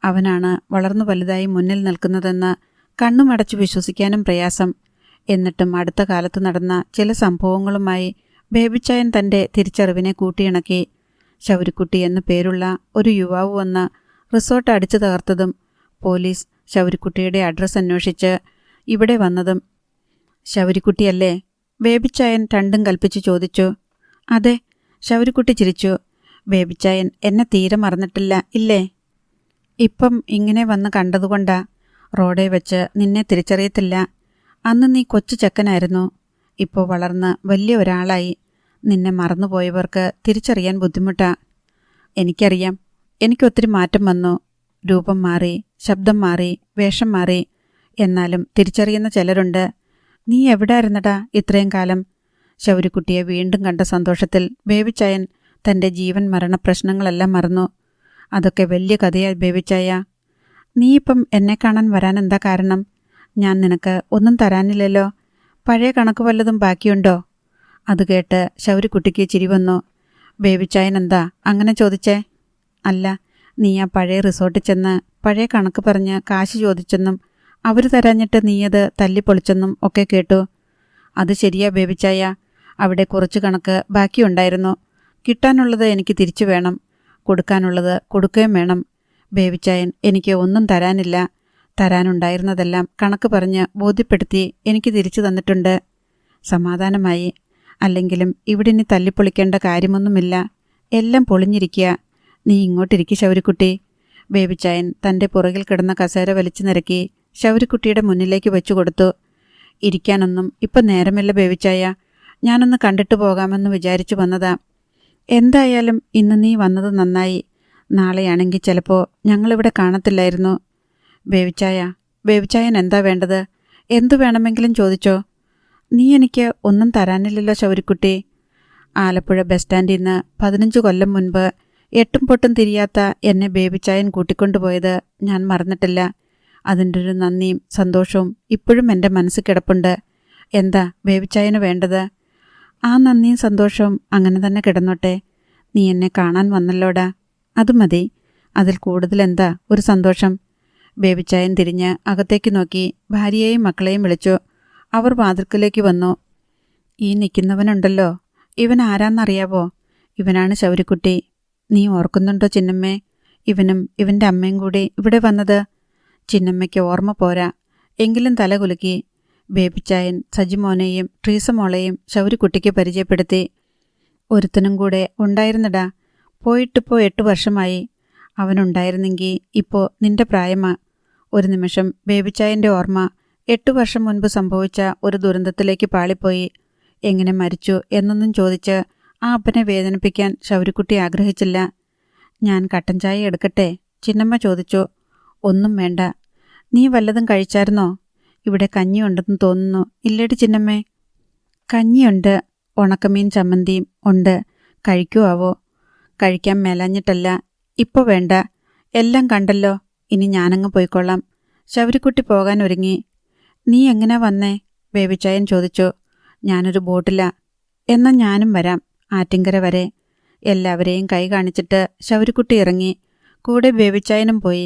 അവനാണ് വളർന്നു വലുതായി മുന്നിൽ നിൽക്കുന്നതെന്ന് കണ്ണുമടച്ചു വിശ്വസിക്കാനും പ്രയാസം. എന്നിട്ടും അടുത്ത കാലത്ത് നടന്ന ചില സംഭവങ്ങളുമായി ബേബിച്ചായൻ തൻ്റെ തിരിച്ചറിവിനെ കൂട്ടിയിണക്കി. ശൗരിക്കുട്ടി എന്നു പേരുള്ള ഒരു യുവാവ് വന്ന് റിസോർട്ട് അടിച്ചു തകർത്തതും പോലീസ് ശൗരിക്കുട്ടിയുടെ അഡ്രസ്സ് അന്വേഷിച്ച് ഇവിടെ വന്നതും. ശൗരിക്കുട്ടിയല്ലേ? ബേബിച്ചായൻ രണ്ടും കൽപ്പിച്ചു ചോദിച്ചു. അതെ. ശൗരിക്കുട്ടി ചിരിച്ചു. ബേബിച്ചായൻ എന്നെ തീരെ മറന്നിട്ടില്ല ഇല്ലേ? ഇപ്പം ഇങ്ങനെ വന്ന് കണ്ടതുകൊണ്ടാ. റോഡേ വെച്ച് നിന്നെ തിരിച്ചറിയത്തില്ല. അന്ന് നീ കൊച്ചു ചെക്കനായിരുന്നു. ഇപ്പോൾ വളർന്ന് വലിയ ഒരാളായി. നിന്നെ മറന്നുപോയവർക്ക് തിരിച്ചറിയാൻ ബുദ്ധിമുട്ടാ. എനിക്കറിയാം. എനിക്കൊത്തിരി മാറ്റം വന്നു. രൂപം മാറി, ശബ്ദം മാറി, വേഷം മാറി. എന്നാലും തിരിച്ചറിയുന്ന ചിലരുണ്ട്. നീ എവിടായിരുന്നടാ ഇത്രയും കാലം? ശൗരിക്കുട്ടിയെ വീണ്ടും കണ്ട സന്തോഷത്തിൽ ബേബിച്ചായൻ തൻ്റെ ജീവൻ മരണ പ്രശ്നങ്ങളെല്ലാം മറന്നു. അതൊക്കെ വലിയ കഥയാ ബേബിച്ചായ. നീ ഇപ്പം എന്നെ കാണാൻ വരാനെന്താ കാരണം? ഞാൻ നിനക്ക് ഒന്നും തരാനില്ലല്ലോ. പഴയ കണക്ക് വല്ലതും ബാക്കിയുണ്ടോ? അത് കേട്ട് ശൗരിക്കുട്ടിക്ക് ചിരി വന്നു. ബേബിച്ചായൻ എന്താ അങ്ങനെ ചോദിച്ചേ? അല്ല, നീ ആ പഴയ റിസോർട്ടിൽ ചെന്ന് പഴയ കണക്ക് പറഞ്ഞ് കാശ് ചോദിച്ചെന്നും അവർ തരാഞ്ഞിട്ട് നീയത് തല്ലിപ്പൊളിച്ചെന്നും ഒക്കെ കേട്ടു. അത് ശരിയാ ബേബിച്ചായ. അവിടെ കുറച്ച് കണക്ക് ബാക്കിയുണ്ടായിരുന്നു. കിട്ടാനുള്ളത് എനിക്ക് തിരിച്ചു വേണം. കൊടുക്കാനുള്ളത് കൊടുക്കുകയും വേണം. ബേബിച്ചായൻ എനിക്ക് ഒന്നും തരാനില്ല. തരാനുണ്ടായിരുന്നതെല്ലാം കണക്ക് പറഞ്ഞ് ബോധ്യപ്പെടുത്തി എനിക്ക് തിരിച്ചു തന്നിട്ടുണ്ട്. സമാധാനമായി. അല്ലെങ്കിലും ഇവിടെ ഇനി തല്ലിപ്പൊളിക്കേണ്ട കാര്യമൊന്നുമില്ല. എല്ലാം പൊളിഞ്ഞിരിക്കുക. നീ ഇങ്ങോട്ടിരിക്കുക ശൗരിക്കുട്ടി. ബേബിച്ചായൻ തൻ്റെ പുറകിൽ കിടന്ന കസേര വലിച്ചു നിരക്കി ശൗരിക്കുട്ടിയുടെ മുന്നിലേക്ക് വെച്ചു കൊടുത്തു. ഇരിക്കാനൊന്നും ഇപ്പം നേരമില്ല ബേബിച്ചായ. ഞാനൊന്ന് കണ്ടിട്ട് പോകാമെന്ന് വിചാരിച്ചു വന്നതാ. എന്തായാലും ഇന്ന് നീ വന്നത് നന്നായി. നാളെയാണെങ്കിൽ ചിലപ്പോൾ ഞങ്ങളിവിടെ കാണത്തില്ലായിരുന്നു. ബേബിച്ചായൻ എന്താ വേണ്ടത്? എന്തു വേണമെങ്കിലും ചോദിച്ചോ. നീ എനിക്ക് ഒന്നും തരാനില്ലല്ലോ ശൗരിക്കുട്ടി. ആലപ്പുഴ ബസ് സ്റ്റാൻഡിൽ നിന്ന് 15 കൊല്ലം മുൻപ് എട്ടും പൊട്ടും തിരിയാത്ത എന്നെ ബേബിച്ചായൻ കൂട്ടിക്കൊണ്ടുപോയത് ഞാൻ മറന്നിട്ടില്ല. അതിൻ്റെ ഒരു നന്ദിയും സന്തോഷവും ഇപ്പോഴും എൻ്റെ മനസ്സിൽ കിടപ്പുണ്ട്. എന്താ ബേബിച്ചായന് വേണ്ടത്? ആ നന്ദിയും സന്തോഷവും അങ്ങനെ തന്നെ കിടന്നോട്ടെ. നീ എന്നെ കാണാൻ വന്നല്ലോടാ, അത് മതി. അതിൽ കൂടുതൽ എന്താ ഒരു സന്തോഷം? ബേബിച്ചായൻ തിരിഞ്ഞ് അകത്തേക്ക് നോക്കി ഭാര്യയെയും മക്കളെയും വിളിച്ചു. അവർ വാതിൽക്കലേക്ക് വന്നു. ഈ നിൽക്കുന്നവനുണ്ടല്ലോ, ഇവൻ ആരാന്നറിയാവോ? ഇവനാണ് ശൗരിക്കുട്ടി. നീ ഓർക്കുന്നുണ്ടോ ചിന്നമ്മേ? ഇവനും ഇവൻ്റെ അമ്മയും കൂടി ഇവിടെ വന്നത്. ചിന്നമ്മയ്ക്ക് ഓർമ്മ പോരാ, എങ്കിലും തല കുലുക്കി. ബേബിച്ചായൻ സജിമോനെയും ട്രീസമോളെയും ശൗരിക്കുട്ടിക്ക് പരിചയപ്പെടുത്തി. ഒരുത്തനും കൂടെ ഉണ്ടായിരുന്നടാ. പോയിട്ടിപ്പോൾ 8 വർഷമായി. അവനുണ്ടായിരുന്നെങ്കിൽ ഇപ്പോൾ നിന്റെ പ്രായമാ. ഒരു നിമിഷം ബേബിച്ചായൻ്റെ ഓർമ്മ 8 വർഷം മുൻപ് സംഭവിച്ച ഒരു ദുരന്തത്തിലേക്ക് പാളിപ്പോയി. എങ്ങനെ മരിച്ചു എന്നൊന്നും ചോദിച്ച് ആ അപ്പനെ വേദനിപ്പിക്കാൻ ശൗരിക്കുട്ടി ആഗ്രഹിച്ചില്ല. ഞാൻ കട്ടൻ ചായ എടുക്കട്ടെ? ചിന്നമ്മ ചോദിച്ചു. ഒന്നും വേണ്ട. നീ വല്ലതും കഴിച്ചായിരുന്നോ? ഇവിടെ കഞ്ഞിയുണ്ടെന്ന് തോന്നുന്നു. ഇല്ലേടി ചിന്നമ്മേ? കഞ്ഞിയുണ്ട്, ഉണക്കമീൻ ചമ്മന്തിയും ഉണ്ട്. കഴിക്കുവാവോ? കഴിക്കാൻ മേലാഞ്ഞിട്ടല്ല, ഇപ്പോൾ വേണ്ട. എല്ലാം കണ്ടല്ലോ, ഇനി ഞാനങ്ങ് പോയിക്കൊള്ളാം. ശൗരിക്കുട്ടി പോകാൻ ഒരുങ്ങി. നീ എങ്ങനെ വന്നേ? ബേബിച്ചായൻ ചോദിച്ചു. ഞാനൊരു ബോട്ടിലാ. എന്നാൽ ഞാനും വരാം, ആറ്റിങ്കര വരെ. എല്ലാവരെയും കൈ കാണിച്ചിട്ട് ശൗരിക്കുട്ടി ഇറങ്ങി. കൂടെ ബേബിച്ചായനും പോയി.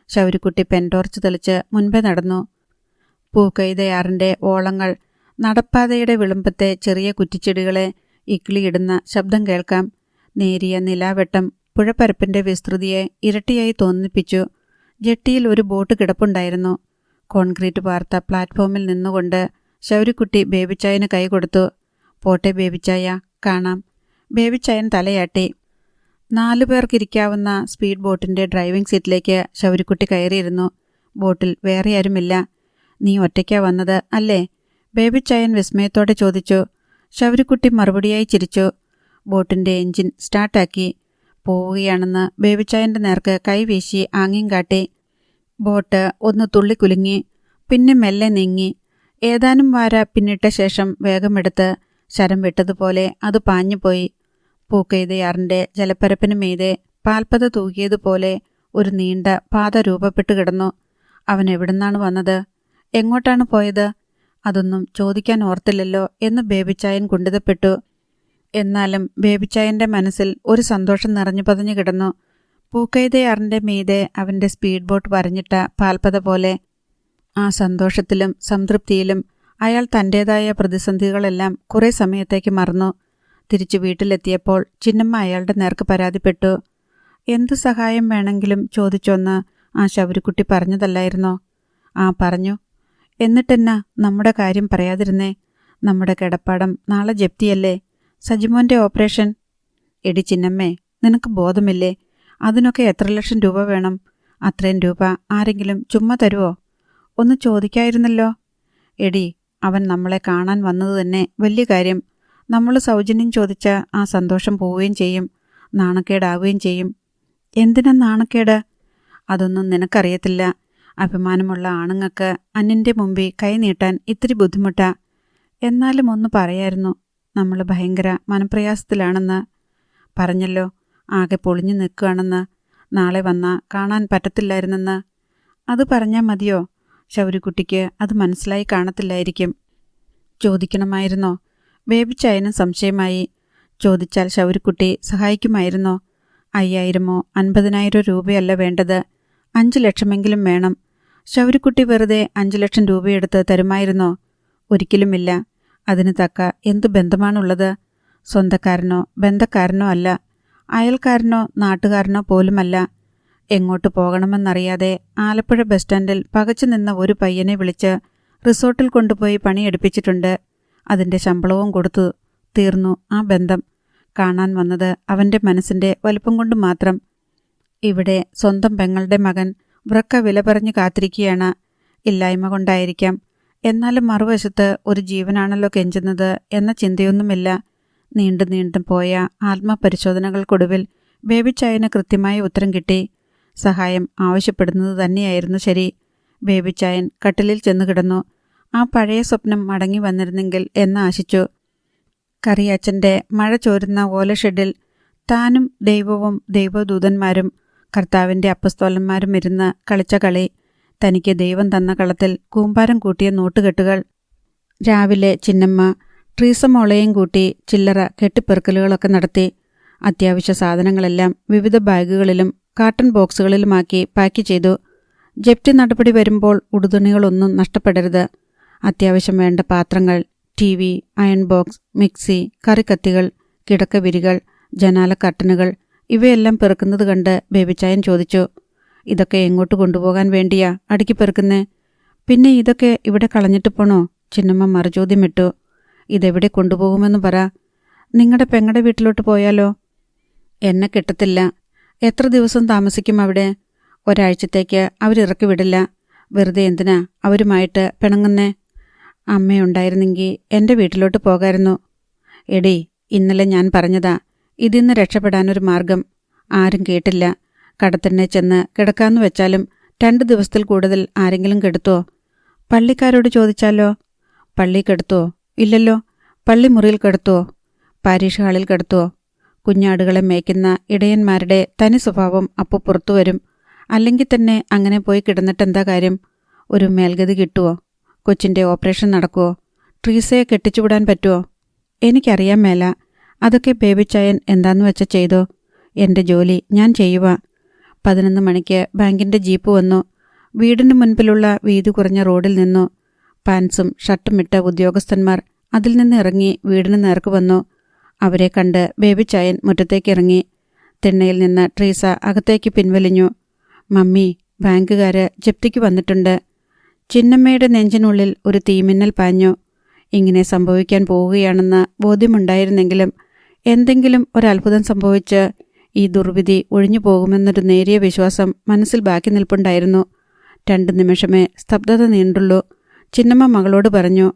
ശൗരിക്കുട്ടി പെൻടോർച്ച് തെളിച്ച് മുൻപേ നടന്നു. പൂക്കൈതയാറിൻ്റെ ഓളങ്ങൾ, നടപ്പാതയുടെ വിളുമ്പത്തെ ചെറിയ കുറ്റിച്ചെടികളെ ഇക്കിളിയിടുന്ന ശബ്ദം കേൾക്കാം. നേരിയ നിലാവെട്ടം പുഴപ്പരപ്പിൻ്റെ വിസ്തൃതിയെ ഇരട്ടിയായി തോന്നിപ്പിച്ചു. ജെട്ടിയിൽ ഒരു ബോട്ട് കിടപ്പുണ്ടായിരുന്നു. കോൺക്രീറ്റ് വാർത്ത പ്ലാറ്റ്ഫോമിൽ നിന്നുകൊണ്ട് ശൗരിക്കുട്ടി ബേബിച്ചായന് കൈ കൊടുത്തു. പോട്ടെ ബേബിച്ചായ, കാണാം. ബേബിച്ചായൻ തലയാട്ടി. 4 പേർക്കിരിക്കാവുന്ന സ്പീഡ് ബോട്ടിൻ്റെ ഡ്രൈവിംഗ് സീറ്റിലേക്ക് ശൗരിക്കുട്ടി കയറിയിരുന്നു. ബോട്ടിൽ വേറെ ആരുമില്ല. നീ ഒറ്റയ്ക്കാ വന്നത് അല്ലേ? ബേബിച്ചായൻ വിസ്മയത്തോടെ ചോദിച്ചു. ശൗരിക്കുട്ടി മറുപടിയായി ചിരിച്ചു. ബോട്ടിൻ്റെ എഞ്ചിൻ സ്റ്റാർട്ടാക്കി. പോവുകയാണെന്ന് ബേബിച്ചായൻ്റെ നേർക്ക് കൈവീശി ആംഗ്യം കാട്ടി. ബോട്ട് ഒന്ന് തുള്ളിക്കുലുങ്ങി, പിന്നെ മെല്ലെ നീങ്ങി. ഏതാനും വാര പിന്നിട്ട ശേഷം വേഗമെടുത്ത് ശരം വിട്ടതുപോലെ അത് പാഞ്ഞുപോയി. പൂക്കൈതയാറിൻ്റെ ജലപ്പരപ്പിന് മീതെ പാൽപ്പത തൂകിയതുപോലെ ഒരു നീണ്ട പാത രൂപപ്പെട്ടു കിടന്നു. അവൻ എവിടുന്നാണ് വന്നത്? എങ്ങോട്ടാണ് പോയത്? അതൊന്നും ചോദിക്കാൻ ഓർത്തില്ലല്ലോ എന്ന് ബേബിച്ചായൻ കുണ്ഠിതപ്പെട്ടു. എന്നാലും ബേബിച്ചായൻ്റെ മനസ്സിൽ ഒരു സന്തോഷം നിറഞ്ഞു പതിഞ്ഞു കിടന്നു. പൂക്കൈതയാറിൻ്റെ മീതെ അവൻ്റെ സ്പീഡ് ബോട്ട് വരഞ്ഞിട്ട പാൽപ്പത പോലെ. ആ സന്തോഷത്തിലും സംതൃപ്തിയിലും അയാൾ തൻ്റേതായ പ്രതിസന്ധികളെല്ലാം കുറേ സമയത്തേക്ക് മറന്നു. തിരിച്ചു വീട്ടിലെത്തിയപ്പോൾ ചിന്നമ്മ അയാളുടെ നേർക്ക് പരാതിപ്പെട്ടു. എന്തു സഹായം വേണമെങ്കിലും ചോദിച്ചോന്ന് ആ ശൗരിക്കുട്ടി പറഞ്ഞതല്ലായിരുന്നോ? ആ പറഞ്ഞു. എന്നിട്ടെന്നാ നമ്മുടെ കാര്യം പറയാതിരുന്നേ? നമ്മുടെ കിടപ്പാടം നാളെ ജപ്തിയല്ലേ? സജിമോൻ്റെ ഓപ്പറേഷൻ. എടി ചിന്നമ്മേ, നിനക്ക് ബോധമില്ലേ? അതിനൊക്കെ എത്ര ലക്ഷം രൂപ വേണം? അത്രയും രൂപ ആരെങ്കിലും ചുമ്മാ തരുമോ? ഒന്ന് ചോദിക്കായിരുന്നല്ലോ. എടി, അവൻ നമ്മളെ കാണാൻ വന്നത് തന്നെ വലിയ കാര്യം. നമ്മൾ സൗജന്യം ചോദിച്ച ആ സന്തോഷം പോവുകയും ചെയ്യും, നാണക്കേടാവുകയും ചെയ്യും. എന്തിനാ നാണക്കേട്? അതൊന്നും നിനക്കറിയത്തില്ല. അഭിമാനമുള്ള ആണുങ്ങൾക്ക് അന്യൻ്റെ മുമ്പിൽ കൈ നീട്ടാൻ ഇത്തിരി ബുദ്ധിമുട്ടാ. എന്നാലും ഒന്ന് പറയായിരുന്നു, നമ്മൾ ഭയങ്കര മനപ്രയാസത്തിലാണെന്ന്. പറഞ്ഞല്ലോ, ആകെ പൊളിഞ്ഞു നിൽക്കുകയാണെന്ന്. നാളെ വന്നാൽ കാണാൻ പറ്റത്തില്ലായിരുന്നെന്ന്. അത് പറഞ്ഞാൽ മതിയോ? ശൗരിക്കുട്ടിക്ക് അത് മനസ്സിലായി കാണത്തില്ലായിരിക്കും. ചോദിക്കണമായിരുന്നോ? ബേബിച്ചായനും സംശയമായി. ചോദിച്ചാൽ ശൗരിക്കുട്ടി സഹായിക്കുമായിരുന്നോ? 5000 50,000 രൂപയല്ല വേണ്ടത്, 5 ലക്ഷമെങ്കിലും വേണം. ശൗരിക്കുട്ടി വെറുതെ 5 ലക്ഷം രൂപയെടുത്ത് തരുമായിരുന്നോ? ഒരിക്കലുമില്ല. അതിന് തക്ക എന്തു ബന്ധമാണുള്ളത്? സ്വന്തക്കാരനോ ബന്ധക്കാരനോ അല്ല, അയൽക്കാരനോ നാട്ടുകാരനോ പോലുമല്ല. എങ്ങോട്ട് പോകണമെന്നറിയാതെ ആലപ്പുഴ ബസ് സ്റ്റാൻഡിൽ പകച്ചു നിന്ന ഒരു പയ്യനെ വിളിച്ച് റിസോർട്ടിൽ കൊണ്ടുപോയി പണിയെടുപ്പിച്ചിട്ടുണ്ട്. അതിൻ്റെ ശമ്പളവും കൊടുത്തു. തീർന്നു ആ ബന്ധം. കാണാൻ വന്നത് അവൻ്റെ മനസ്സിൻ്റെ വലുപ്പം കൊണ്ട് മാത്രം. ഇവിടെ സ്വന്തം പെങ്ങളുടെ മകൻ വൃക്ക വില പറഞ്ഞു കാത്തിരിക്കുകയാണ്. ഇല്ലായ്മ കൊണ്ടായിരിക്കാം. എന്നാലും മറുവശത്ത് ഒരു ജീവനാണല്ലോ കെഞ്ചുന്നത് എന്ന ചിന്തയൊന്നുമില്ല. നീണ്ടു നീണ്ടും പോയ ആത്മപരിശോധനകൾക്കൊടുവിൽ ബേബിച്ചായന് കൃത്യമായ ഉത്തരം കിട്ടി. സഹായം ആവശ്യപ്പെടുന്നത് തന്നെയായിരുന്നു ശരി. ബേബിച്ചായൻ കട്ടിലിൽ ചെന്നു കിടന്നു. ആ പഴയ സ്വപ്നം മടങ്ങി വന്നിരുന്നെങ്കിൽ എന്ന് ആശിച്ചു. കറിയാച്ചൻ്റെ മഴ ചോരുന്ന ഓലഷെഡിൽ താനും ദൈവവും ദൈവദൂതന്മാരും കർത്താവിൻ്റെ അപ്പസ്തോലന്മാരും ഇരുന്ന് കളിച്ച കളി. തനിക്ക് ദൈവം തന്ന കളത്തിൽ കൂമ്പാരം കൂട്ടിയ നോട്ടുകെട്ടുകൾ. രാവിലെ ചിന്നമ്മ ട്രീസമോളയും കൂട്ടി ചില്ലറ കെട്ടിപ്പെറുക്കലുകളൊക്കെ നടത്തി. അത്യാവശ്യ സാധനങ്ങളെല്ലാം വിവിധ ബാഗുകളിലും കാർട്ടൺ ബോക്സുകളിലുമാക്കി പാക്ക് ചെയ്തു. ജപ്തി നടപടി വരുമ്പോൾ ഉടുതുണികളൊന്നും നഷ്ടപ്പെടരുത്. അത്യാവശ്യം വേണ്ട പാത്രങ്ങൾ, TV, അയൺ ബോക്സ്, മിക്സി, കറിക്കത്തികൾ, കിടക്കവിരികൾ, ജനാല കർട്ടനുകൾ ഇവയെല്ലാം പെറുക്കുന്നത് കണ്ട് ബേബിച്ചായൻ ചോദിച്ചു. ഇതൊക്കെ എങ്ങോട്ട് കൊണ്ടുപോകാൻ വേണ്ടിയാ അടുക്കി പെറുക്കുന്നേ? പിന്നെ ഇതൊക്കെ ഇവിടെ കളഞ്ഞിട്ട് പോണോ? ചിന്നമ്മ മറുചോദ്യമിട്ടു. ഇതെവിടെ കൊണ്ടുപോകുമെന്ന് പറ. നിങ്ങളുടെ പെങ്ങളുടെ വീട്ടിലോട്ട് പോയാലോ? എന്നെ കിട്ടത്തില്ല. എത്ര ദിവസം താമസിക്കും അവിടെ? ഒരാഴ്ചത്തേക്ക് അവരിറക്കി വിടില്ല. വെറുതെ എന്തിനാ അവരുമായിട്ട് പിണങ്ങുന്നേ? അമ്മയുണ്ടായിരുന്നെങ്കിൽ എൻ്റെ വീട്ടിലോട്ട് പോകായിരുന്നു. എടി, ഇന്നലെ ഞാൻ പറഞ്ഞതാ, ഇതിന്ന് രക്ഷപ്പെടാനൊരു മാർഗം. ആരും കേട്ടില്ല. കടത്തന്നെ ചെന്ന് കിടക്കാന്ന് വെച്ചാലും 2 ദിവസത്തിൽ കൂടുതൽ ആരെങ്കിലും കെടുത്തോ? പള്ളിക്കാരോട് ചോദിച്ചാലോ? പള്ളി കെടുത്തോ? ഇല്ലല്ലോ. പള്ളി മുറിയിൽ കെടുത്തോ? പാരീഷ് ഹാളിൽ കെടുത്തോ? കുഞ്ഞാടുകളെ മേയ്ക്കുന്ന ഇടയന്മാരുടെ തനി സ്വഭാവം അപ്പോൾ പുറത്തു വരും. അല്ലെങ്കിൽ തന്നെ അങ്ങനെ പോയി കിടന്നിട്ടെന്താ കാര്യം? ഒരു മേൽഗതി കിട്ടുമോ? കൊച്ചിൻ്റെ ഓപ്പറേഷൻ നടക്കുമോ? ട്രീസയെ കെട്ടിച്ചുവിടാൻ പറ്റുമോ? എനിക്കറിയാൻ മേല. അതൊക്കെ ബേബിച്ചായൻ എന്താന്ന് വെച്ച ചെയ്തോ. എൻ്റെ ജോലി ഞാൻ ചെയ്യുക. 11 മണിക്ക് ബാങ്കിൻ്റെ ജീപ്പ് വന്നു. വീടിന് മുൻപിലുള്ള വീതി കുറഞ്ഞ റോഡിൽ നിന്നു. പാൻസും ഷർട്ടും ഇട്ട ഉദ്യോഗസ്ഥന്മാർ അതിൽ നിന്ന് ഇറങ്ങി വീടിന് നേർക്ക് വന്നു. അവരെ കണ്ട് ബേബിച്ചായൻ മുറ്റത്തേക്കിറങ്ങി. തിണ്ണയിൽ നിന്ന് ട്രീസ അകത്തേക്ക് പിൻവലിഞ്ഞു. മമ്മി, ബാങ്കുകാര് ജപ്തിക്ക് വന്നിട്ടുണ്ട്. ചിന്നമ്മയുടെ നെഞ്ചിനുള്ളിൽ ഒരു തീമിന്നൽ പാഞ്ഞു. ഇങ്ങനെ സംഭവിക്കാൻ പോവുകയാണെന്ന് ബോധ്യമുണ്ടായിരുന്നെങ്കിലും എന്തെങ്കിലും ഒരത്ഭുതം സംഭവിച്ച് ഈ ദുർവിധി ഒഴിഞ്ഞു പോകുമെന്നൊരു നേരിയ വിശ്വാസം മനസ്സിൽ ബാക്കി നിൽപ്പുണ്ടായിരുന്നു. 2 നിമിഷമേ സ്തബ്ധത നീണ്ടുള്ളൂ. ചിന്നമ്മ മകളോട് പറഞ്ഞു,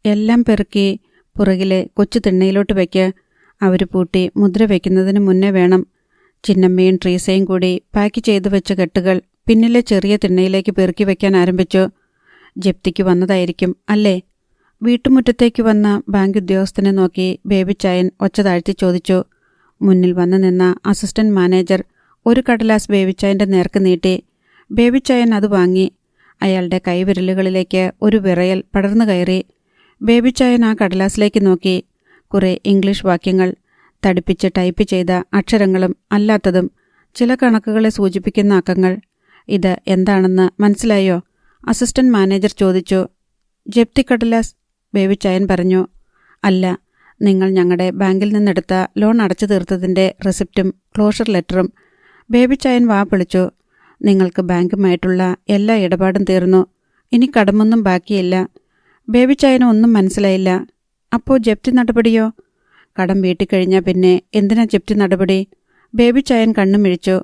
എല്ലാം പെറുക്കി പുറകിലെ കൊച്ചു തിണ്ണയിലോട്ട് വയ്ക്ക്. അവർ പൂട്ടി മുദ്ര വയ്ക്കുന്നതിന് മുന്നേ വേണം. ചിന്നമ്മയും ട്രീസയും കൂടി പാക്ക് ചെയ്തു വെച്ച കെട്ടുകൾ പിന്നിലെ ചെറിയ തിണ്ണയിലേക്ക് പെറുക്കി വയ്ക്കാൻ ആരംഭിച്ചു. ജപ്തിക്ക് വന്നതായിരിക്കും അല്ലേ? വീട്ടുമുറ്റത്തേക്ക് വന്ന ബാങ്ക് ഉദ്യോഗസ്ഥനെ നോക്കി ബേബിച്ചായൻ ഒച്ച താഴ്ത്തി ചോദിച്ചു. മുന്നിൽ വന്നു നിന്ന അസിസ്റ്റന്റ് മാനേജർ ഒരു കടലാസ് ബേബിച്ചായൻ്റെ നേർക്ക് നീട്ടി. ബേബിച്ചായൻ അത് വാങ്ങി. അയാളുടെ കൈവിരലുകളിലേക്ക് ഒരു വിറയൽ പടർന്നു കയറി. ബേബിച്ചായൻ ആ കടലാസിലേക്ക് നോക്കി. കുറേ ഇംഗ്ലീഷ് വാക്യങ്ങൾ, തടിപ്പിച്ച് ടൈപ്പ് ചെയ്ത അക്ഷരങ്ങളും അല്ലാത്തതും, ചില കണക്കുകളെ സൂചിപ്പിക്കുന്ന അക്കങ്ങൾ. ഇത് എന്താണെന്ന് മനസ്സിലായോ? അസിസ്റ്റന്റ് മാനേജർ ചോദിച്ചു. ജപ്തി കടലാസ്, ബേബിച്ചായൻ പറഞ്ഞു. അല്ല, നിങ്ങൾ ഞങ്ങളുടെ ബാങ്കിൽ നിന്നെടുത്ത ലോൺ അടച്ചു തീർത്തതിൻ്റെ റെസിപ്റ്റും ക്ലോഷർ ലെറ്ററും. ബേബിച്ചായൻ വാ പൊളിച്ചു. നിങ്ങൾക്ക് ബാങ്കുമായിട്ടുള്ള എല്ലാ ഇടപാടും തീർന്നു. ഇനി കടമൊന്നും ബാക്കിയില്ല. ബേബിച്ചായന് ഒന്നും മനസ്സിലായില്ല. അപ്പോൾ ജപ്തി നടപടിയോ? കടം വീട്ടിക്കഴിഞ്ഞാൽ പിന്നെ എന്തിനാ ജപ്തി നടപടി? ബേബിച്ചായൻ കണ്ണും മിഴിച്ചു.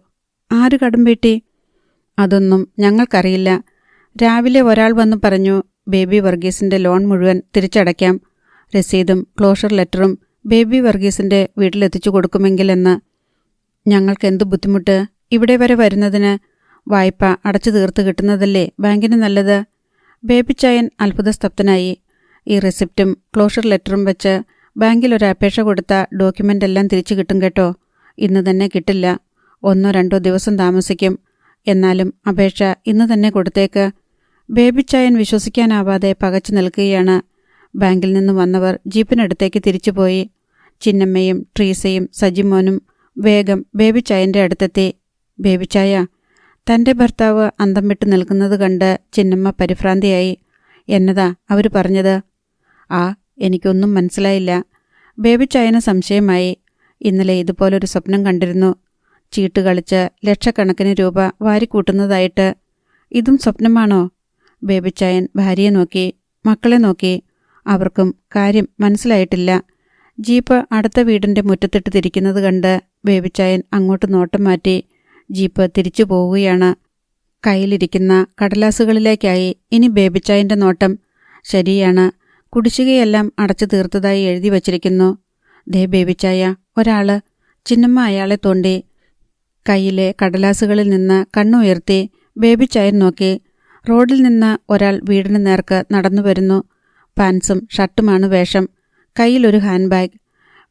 ആര് കടം വീട്ടി? അതൊന്നും ഞങ്ങൾക്കറിയില്ല. രാവിലെ ഒരാൾ വന്നു പറഞ്ഞു, ബേബി വർഗീസിൻ്റെ ലോൺ മുഴുവൻ തിരിച്ചടയ്ക്കാം. രസീതും ക്ലോഷർ ലെറ്ററും ബേബി വർഗീസിൻ്റെ വീട്ടിലെത്തിച്ചു കൊടുക്കുമെങ്കിലെന്ന്. ഞങ്ങൾക്കെന്തു ബുദ്ധിമുട്ട് ഇവിടെ വരെ വരുന്നതിന്? വായ്പ അടച്ചു തീർത്ത് കിട്ടുന്നതല്ലേ ബാങ്കിന് നല്ലത്. ബേബിച്ചായൻ അത്ഭുതസ്തബ്ധനായി. ഈ റെസിപ്റ്റും ക്ലോഷർ ലെറ്ററും വെച്ച് ബാങ്കിൽ ഒരു അപേക്ഷ കൊടുത്ത ഡോക്യുമെൻ്റ് എല്ലാം തിരിച്ചു കിട്ടും കേട്ടോ. ഇന്ന് തന്നെ കിട്ടില്ല, 1-2 ദിവസം താമസിക്കും. എന്നാലും അപേക്ഷ ഇന്ന് തന്നെ കൊടുത്തേക്ക്. ബേബിച്ചായൻ വിശ്വസിക്കാനാവാതെ പകച്ചു നിൽക്കുകയാണ്. ബാങ്കിൽ നിന്ന് വന്നവർ ജീപ്പിനടുത്തേക്ക് തിരിച്ചുപോയി. ചിന്നമ്മയും ട്രീസയും സജിമോനും വേഗം ബേബിച്ചായൻ്റെ അടുത്തെത്തി. ബേബിച്ചായ, തൻ്റെ ഭർത്താവ് അന്തം വിട്ട് നിൽക്കുന്നത് കണ്ട് ചിന്നമ്മ പരിഭ്രാന്തിയായി. എന്നതാ അവർ പറഞ്ഞത്? എനിക്കൊന്നും മനസ്സിലായില്ല. ബേബിച്ചായന് സംശയമായി. ഇന്നലെ ഇതുപോലൊരു സ്വപ്നം കണ്ടിരുന്നു. ചീട്ട് കളിച്ച് ലക്ഷക്കണക്കിന് രൂപ വാരിക്കൂട്ടുന്നതായിട്ട്. ഇതും സ്വപ്നമാണോ? ബേബിച്ചായൻ ഭാര്യയെ നോക്കി, മക്കളെ നോക്കി. അവർക്കും കാര്യം മനസ്സിലായിട്ടില്ല. ജീപ്പ് അടുത്ത വീടിൻ്റെ മുറ്റത്തിട്ട് തിരിക്കുന്നത് കണ്ട് ബേബിച്ചായൻ അങ്ങോട്ട് നോട്ടം മാറ്റി. ജീപ്പ് തിരിച്ചു പോവുകയാണ്. കയ്യിലിരിക്കുന്ന കടലാസുകളിലേക്കായി ഇനി ബേബിച്ചായൻ്റെ നോട്ടം. ശരിയാണ്, കുടിശ്ശികയെല്ലാം അടച്ചു തീർത്തതായി എഴുതി വച്ചിരിക്കുന്നു. ദേ ബേബിച്ചായ, ഒരാള്. ചിന്നമ്മ അയാളെ തോണ്ടി. കയ്യിലെ കടലാസുകളിൽ നിന്ന് കണ്ണുയർത്തി ബേബിച്ചായൻ നോക്കി. റോഡിൽ നിന്ന് ഒരാൾ വീടിന് നേർക്ക് നടന്നു വരുന്നു. പാൻസും ഷർട്ടുമാണ് വേഷം. കയ്യിലൊരു ഹാൻഡ് ബാഗ്.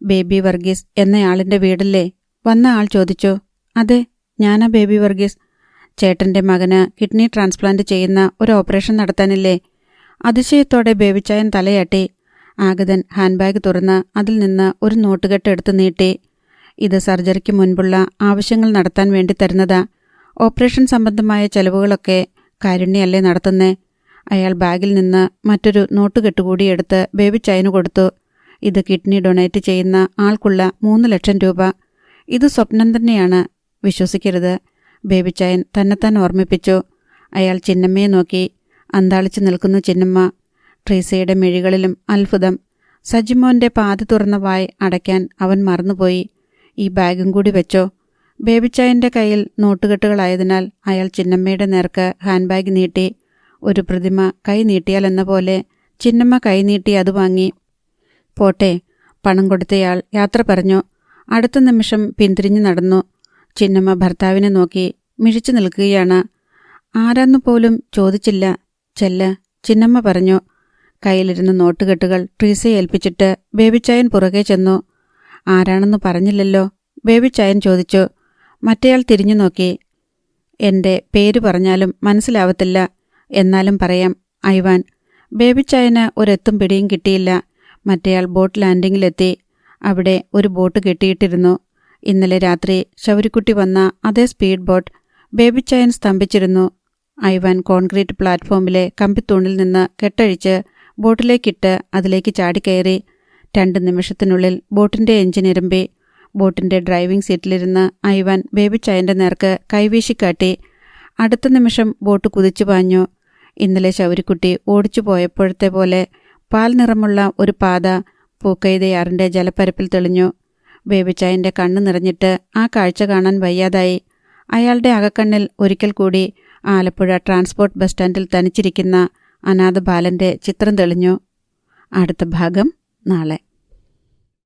ബേബി വർഗീസ് എന്നയാളിൻ്റെ വീടല്ലേ? വന്ന ആൾ ചോദിച്ചു. അതെ, ഞാനാ ബേബി വർഗീസ്. ചേട്ടൻ്റെ മകന് കിഡ്നി ട്രാൻസ്പ്ലാന്റ് ചെയ്യുന്ന ഒരു ഓപ്പറേഷൻ നടത്താനില്ലേ? അതിശയത്തോടെ ബേബിച്ചായൻ തലയാട്ടി. ആഗതൻ ഹാൻഡ് ബാഗ് തുറന്ന് അതിൽ നിന്ന് ഒരു നോട്ടുകെട്ട് എടുത്ത് നീട്ടി. ഇത് സർജറിക്ക് മുൻപുള്ള ആവശ്യങ്ങൾ നടത്താൻ വേണ്ടി തരുന്നതാ. ഓപ്പറേഷൻ സംബന്ധമായ ചെലവുകളൊക്കെ കാരുണ്യല്ലേ നടത്തുന്നേ. അയാൾ ബാഗിൽ നിന്ന് മറ്റൊരു നോട്ടുകെട്ടുകൂടി എടുത്ത് ബേബിച്ചായന് കൊടുത്തു. ഇത് കിഡ്നി ഡൊണേറ്റ് ചെയ്യുന്ന ആൾക്കുള്ള 3 ലക്ഷം രൂപ. ഇത് സ്വപ്നം തന്നെയാണ്, വിശ്വസിക്കരുത്, ബേബിച്ചായൻ തന്നെത്താൻ ഓർമ്മിപ്പിച്ചു. അയാൾ ചിന്നമ്മയെ നോക്കി. അന്താളിച്ചു നിൽക്കുന്നു ചിന്നമ്മ. ട്രീസയുടെ മിഴികളിലും അത്ഭുതം. സജിമോൻ്റെ പാതി തുറന്ന വായ് അടയ്ക്കാൻ അവൻ മറന്നുപോയി. ഈ ബാഗും കൂടി വെച്ചോ. ബേബിച്ചായൻ്റെ കയ്യിൽ നോട്ടുകെട്ടുകളായതിനാൽ അയാൾ ചിന്നമ്മയുടെ നേർക്ക് ഹാൻഡ് ബാഗ് നീട്ടി. ഒരു പ്രതിമ കൈ നീട്ടിയാൽ എന്ന പോലെ ചിന്നമ്മ കൈ നീട്ടി അത് വാങ്ങി. പോട്ടെ, പണം കൊടുത്തയാൾ യാത്ര പറഞ്ഞു. അടുത്ത നിമിഷം പിന്തിരിഞ്ഞു നടന്നു. ചിന്നമ്മ ഭർത്താവിനെ നോക്കി മിഴിച്ചു നിൽക്കുകയാണ്. ആരാന്നു പോലും ചോദിച്ചില്ല. ചെല്ല്, ചിന്നമ്മ പറഞ്ഞു. കയ്യിലിരുന്ന നോട്ടുകെട്ടുകൾ ട്രീസയെ ഏൽപ്പിച്ചിട്ട് ബേബിച്ചായൻ പുറകെ ചെന്നു. ആരാണെന്ന് പറഞ്ഞില്ലല്ലോ, ബേബിച്ചായൻ ചോദിച്ചു. മറ്റേയാൾ തിരിഞ്ഞു നോക്കി. എൻ്റെ പേര് പറഞ്ഞാലും മനസ്സിലാവത്തില്ല, എന്നാലും പറയാം, ഐവാൻ. ബേബിച്ചായന് ഒരെത്തും പിടിയും കിട്ടിയില്ല. മറ്റേയാൾ ബോട്ട് ലാൻഡിങ്ങിലെത്തി. അവിടെ ഒരു ബോട്ട് കെട്ടിയിട്ടിരുന്നു. ഇന്നലെ രാത്രി ശൗരിക്കുട്ടി വന്ന അതേ സ്പീഡ് ബോട്ട്. ബേബിച്ചായൻ സ്തംഭിച്ചിരുന്നു. ഐവാൻ കോൺക്രീറ്റ് പ്ലാറ്റ്ഫോമിലെ കമ്പിത്തൂണിൽ നിന്ന് കെട്ടഴിച്ച് ബോട്ടിലേക്കിട്ട് അതിലേക്ക് ചാടിക്കയറി. 2 നിമിഷത്തിനുള്ളിൽ ബോട്ടിൻ്റെ എഞ്ചിൻ ഇരമ്പി. ബോട്ടിൻ്റെ ഡ്രൈവിംഗ് സീറ്റിലിരുന്ന് ഐവാൻ ബേബിച്ചായൻ്റെ നേർക്ക് കൈവീശിക്കാട്ടി. അടുത്ത നിമിഷം ബോട്ട് കുതിച്ചു പാഞ്ഞു. ഇന്നലെ ശൗരിക്കുട്ടി ഓടിച്ചു പോയപ്പോഴത്തെ പോലെ പാൽ നിറമുള്ള ഒരു പാത പൂക്കൈതയാറിൻ്റെ ജലപ്പരപ്പിൽ തെളിഞ്ഞു. ബേബിച്ചായൻ്റെ കണ്ണ് നിറഞ്ഞിട്ട് ആ കാഴ്ച കാണാൻ വയ്യാതായി. അയാളുടെ അകക്കണ്ണിൽ ഒരിക്കൽ കൂടി ആലപ്പുഴ ട്രാൻസ്പോർട്ട് ബസ് സ്റ്റാൻഡിൽ തനിച്ചിരിക്കുന്ന അനാഥ ബാലൻ്റെ ചിത്രം തെളിഞ്ഞു. അടുത്ത ഭാഗം നാളെ.